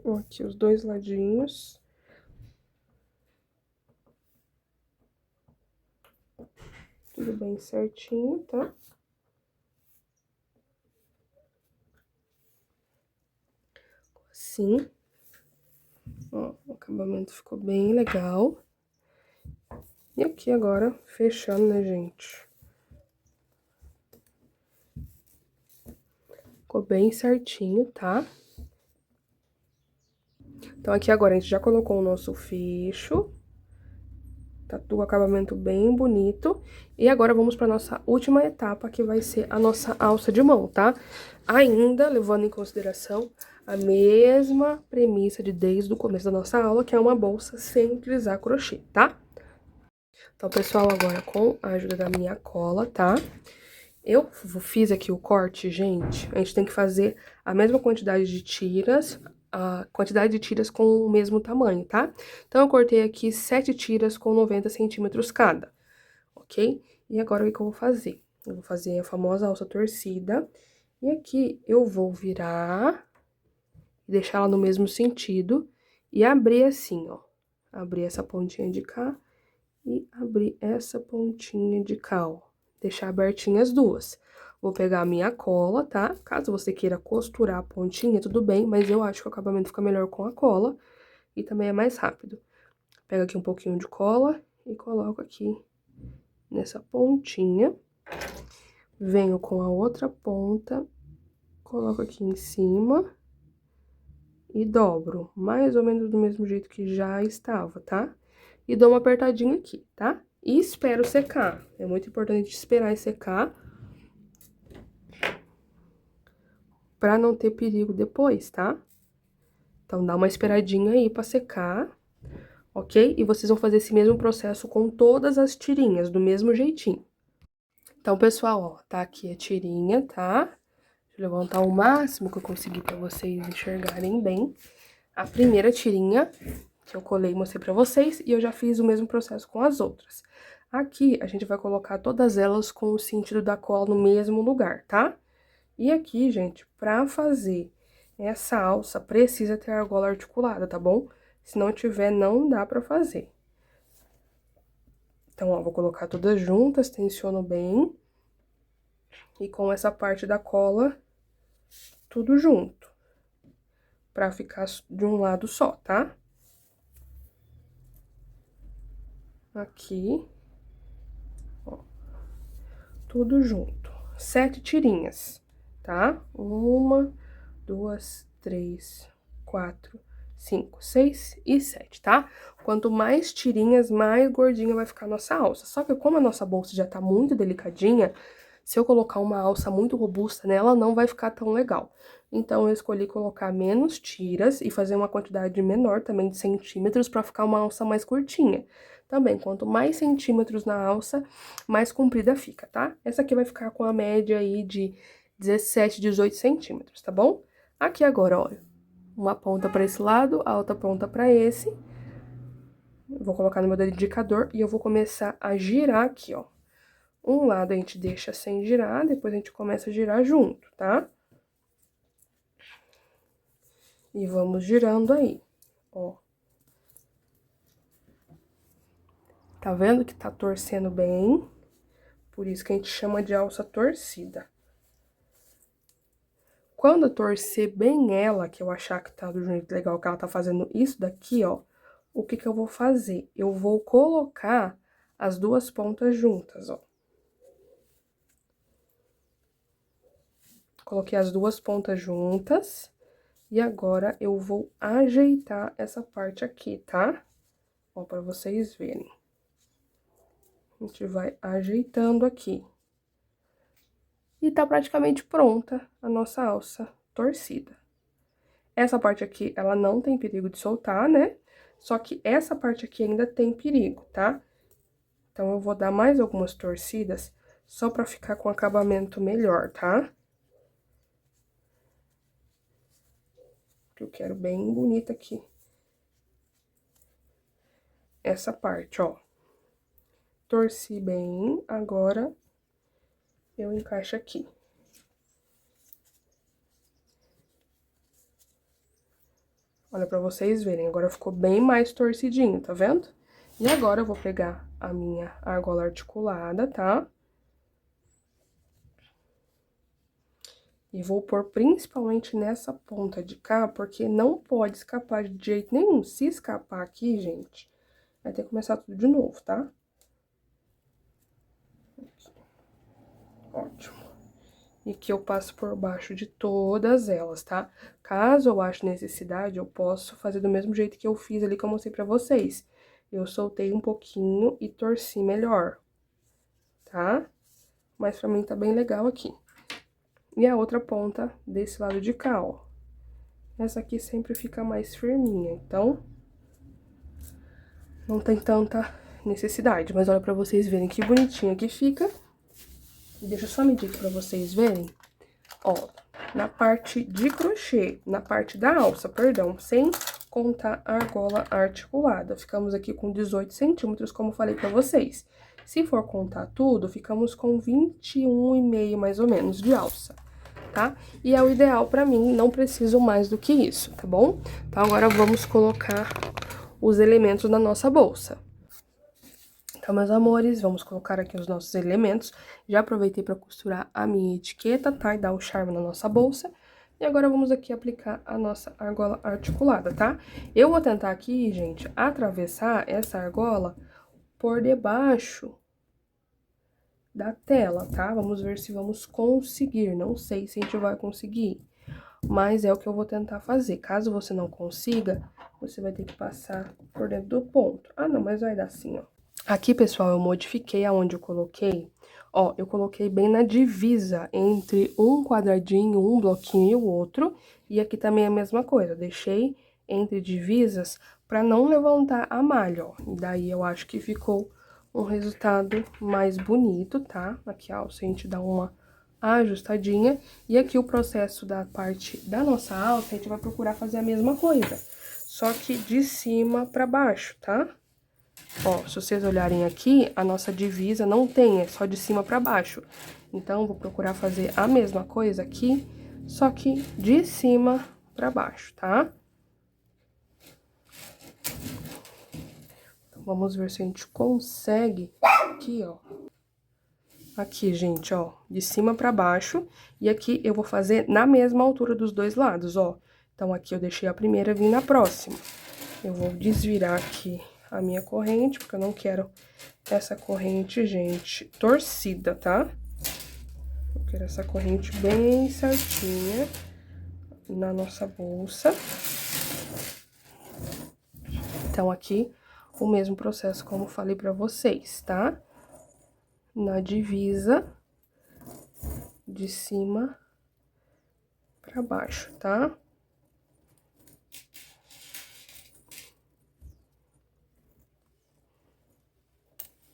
Ó, aqui os dois ladinhos. Tudo bem certinho, tá? Assim. Ó, o acabamento ficou bem legal. E aqui agora, fechando, né, gente? Ficou bem certinho, tá? Então, aqui agora a gente já colocou o nosso fecho. Tá tudo acabamento bem bonito. E agora vamos pra nossa última etapa, que vai ser a nossa alça de mão, tá? Ainda levando em consideração a mesma premissa de desde o começo da nossa aula, que é uma bolsa sem utilizar crochê, tá? Então, pessoal, agora com a ajuda da minha cola, tá? Eu fiz aqui o corte, gente, a gente tem que fazer a mesma quantidade de tiras, a quantidade de tiras com o mesmo tamanho, tá? Então, eu cortei aqui 7 tiras com 90 centímetros cada, ok? E agora, o que eu vou fazer? Eu vou fazer a famosa alça torcida, e aqui eu vou virar, deixar ela no mesmo sentido, e abrir assim, ó. Abrir essa pontinha de cá, e abrir essa pontinha de cá, ó. Deixar abertinhas as duas. Vou pegar a minha cola, tá? Caso você queira costurar a pontinha, tudo bem, mas eu acho que o acabamento fica melhor com a cola e também é mais rápido. Pego aqui um pouquinho de cola e coloco aqui nessa pontinha. Venho com a outra ponta, coloco aqui em cima e dobro, mais ou menos do mesmo jeito que já estava, tá? E dou uma apertadinha aqui, tá? E espero secar. É muito importante esperar secar pra não ter perigo depois, tá? Então, dá uma esperadinha aí pra secar, ok? E vocês vão fazer esse mesmo processo com todas as tirinhas, do mesmo jeitinho. Então, pessoal, ó, tá aqui a tirinha, tá? Deixa eu levantar o máximo que eu conseguir pra vocês enxergarem bem. A primeira tirinha, que eu colei e mostrei pra vocês, e eu já fiz o mesmo processo com as outras. Aqui, a gente vai colocar todas elas com o sentido da cola no mesmo lugar, tá? E aqui, gente, pra fazer essa alça, precisa ter a argola articulada, tá bom? Se não tiver, não dá pra fazer. Então, ó, vou colocar todas juntas, tensiono bem. E com essa parte da cola, tudo junto. Pra ficar de um lado só, tá? Aqui. Ó. Tudo junto. 7 tirinhas, tá? 1, 2, 3, 4, 5, 6 e 7, tá? Quanto mais tirinhas, mais gordinha vai ficar a nossa alça. Só que como a nossa bolsa já tá muito delicadinha, se eu colocar uma alça muito robusta nela, não vai ficar tão legal. Então, eu escolhi colocar menos tiras e fazer uma quantidade menor também de centímetros pra ficar uma alça mais curtinha. Também, quanto mais centímetros na alça, mais comprida fica, tá? Essa aqui vai ficar com a média aí de 17, 18 centímetros, tá bom? Aqui agora, olha, uma ponta pra esse lado, a outra ponta pra esse. Vou colocar no meu dedo indicador e eu vou começar a girar aqui, ó. Um lado a gente deixa sem girar, depois a gente começa a girar junto, tá? E vamos girando aí, ó. Tá vendo que tá torcendo bem? Por isso que a gente chama de alça torcida. Quando eu torcer bem ela, que eu achar que tá do jeito legal que ela tá fazendo isso daqui, ó, o que que eu vou fazer? Eu vou colocar as duas pontas juntas, ó. Coloquei as duas pontas juntas e agora eu vou ajeitar essa parte aqui, tá? Ó, pra vocês verem. A gente vai ajeitando aqui. E tá praticamente pronta a nossa alça torcida. Essa parte aqui, ela não tem perigo de soltar, né? Só que essa parte aqui ainda tem perigo, tá? Então, eu vou dar mais algumas torcidas só pra ficar com acabamento melhor, tá? Eu quero bem bonita aqui. Essa parte, ó. Torci bem, agora eu encaixo aqui. Olha pra vocês verem, agora ficou bem mais torcidinho, tá vendo? E agora eu vou pegar a minha argola articulada, tá? E vou pôr principalmente nessa ponta de cá, porque não pode escapar de jeito nenhum. Se escapar aqui, gente, vai ter que começar tudo de novo, tá? Aqui. Ótimo. E que eu passo por baixo de todas elas, tá? Caso eu ache necessidade, eu posso fazer do mesmo jeito que eu fiz ali, que eu mostrei pra vocês. Eu soltei um pouquinho e torci melhor, tá? Mas pra mim tá bem legal aqui. E a outra ponta desse lado de cá, ó. Essa aqui sempre fica mais firminha, então não tem tanta necessidade. Mas olha pra vocês verem que bonitinha que fica. Deixa eu só medir aqui pra vocês verem. Ó, na parte de crochê, na parte da alça, perdão, sem contar a argola articulada. Ficamos aqui com 18 centímetros, como falei pra vocês. Se for contar tudo, ficamos com 21,5 mais ou menos de alça, tá? E é o ideal pra mim, não preciso mais do que isso, tá bom? Então, agora vamos colocar os elementos na nossa bolsa. Então, meus amores, vamos colocar aqui os nossos elementos. Já aproveitei para costurar a minha etiqueta, tá? E dar o charme na nossa bolsa. E agora, vamos aqui aplicar a nossa argola articulada, tá? Eu vou tentar aqui, gente, atravessar essa argola por debaixo da tela, tá? Vamos ver se vamos conseguir. Não sei se a gente vai conseguir, mas é o que eu vou tentar fazer. Caso você não consiga, você vai ter que passar por dentro do ponto. Ah, não, mas vai dar assim, ó. Aqui, pessoal, eu modifiquei aonde eu coloquei. Ó, eu coloquei bem na divisa entre um quadradinho, um bloquinho e o outro. E aqui também é a mesma coisa, deixei entre divisas pra não levantar a malha, ó. E daí eu acho que ficou um resultado mais bonito, tá? Aqui, ó, se a gente dá uma ajustadinha. E aqui o processo da parte da nossa alça, a gente vai procurar fazer a mesma coisa. só que de cima pra baixo, tá? Ó, se vocês olharem aqui, a nossa divisa não tem, é só de cima pra baixo. Então, vou procurar fazer a mesma coisa aqui, só que de cima pra baixo, tá? Então, vamos ver se a gente consegue aqui, ó. Aqui, gente, ó, de cima pra baixo. E aqui eu vou fazer na mesma altura dos dois lados, ó. Então, aqui eu deixei a primeira, vim na próxima. Eu vou desvirar aqui a minha corrente, porque eu não quero essa corrente, gente, torcida, tá? Eu quero essa corrente bem certinha na nossa bolsa. Então, aqui, o mesmo processo como falei pra vocês, tá? Na divisa, de cima pra baixo, tá?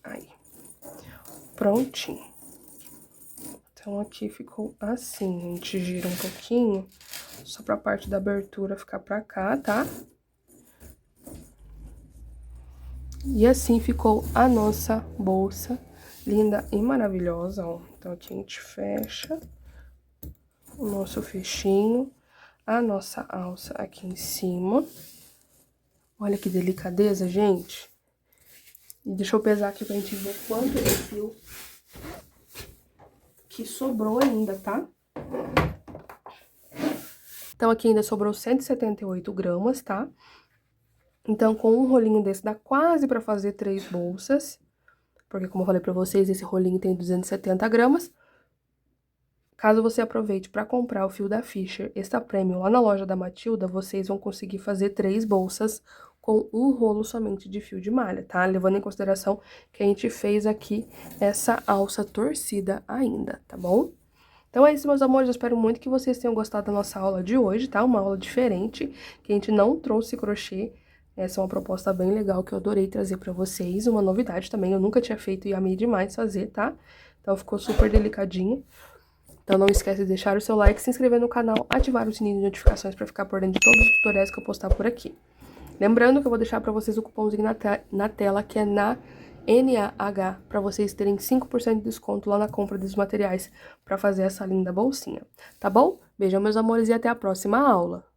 Aí, prontinho. Então, aqui ficou assim, a gente gira um pouquinho, só pra parte da abertura ficar pra cá, tá? E assim ficou a nossa bolsa, linda e maravilhosa, ó. Então, aqui a gente fecha o nosso fechinho, a nossa alça aqui em cima. Olha que delicadeza, gente. E deixa eu pesar aqui pra gente ver quanto de fio que sobrou ainda, tá? Então, aqui ainda sobrou 178 gramas, tá? Então, com um rolinho desse, dá quase pra fazer 3 bolsas. Porque, como eu falei pra vocês, esse rolinho tem 270 gramas. Caso você aproveite pra comprar o fio da Fischer Extra Premium lá na loja da Matilda, vocês vão conseguir fazer 3 bolsas com um rolo somente de fio de malha, tá? Levando em consideração que a gente fez aqui essa alça torcida ainda, tá bom? Então é isso, meus amores, eu espero muito que vocês tenham gostado da nossa aula de hoje, tá? Uma aula diferente, que a gente não trouxe crochê. Essa é uma proposta bem legal que eu adorei trazer pra vocês, uma novidade também, eu nunca tinha feito e amei demais fazer, tá? Então ficou super delicadinho. Então não esquece de deixar o seu like, se inscrever no canal, ativar o sininho de notificações pra ficar por dentro de todos os tutoriais que eu postar por aqui. Lembrando que eu vou deixar pra vocês o cupomzinho na tela, que é na NAH, para vocês terem 5% de desconto lá na compra dos materiais para fazer essa linda bolsinha, tá bom? Beijão, meus amores, e até a próxima aula!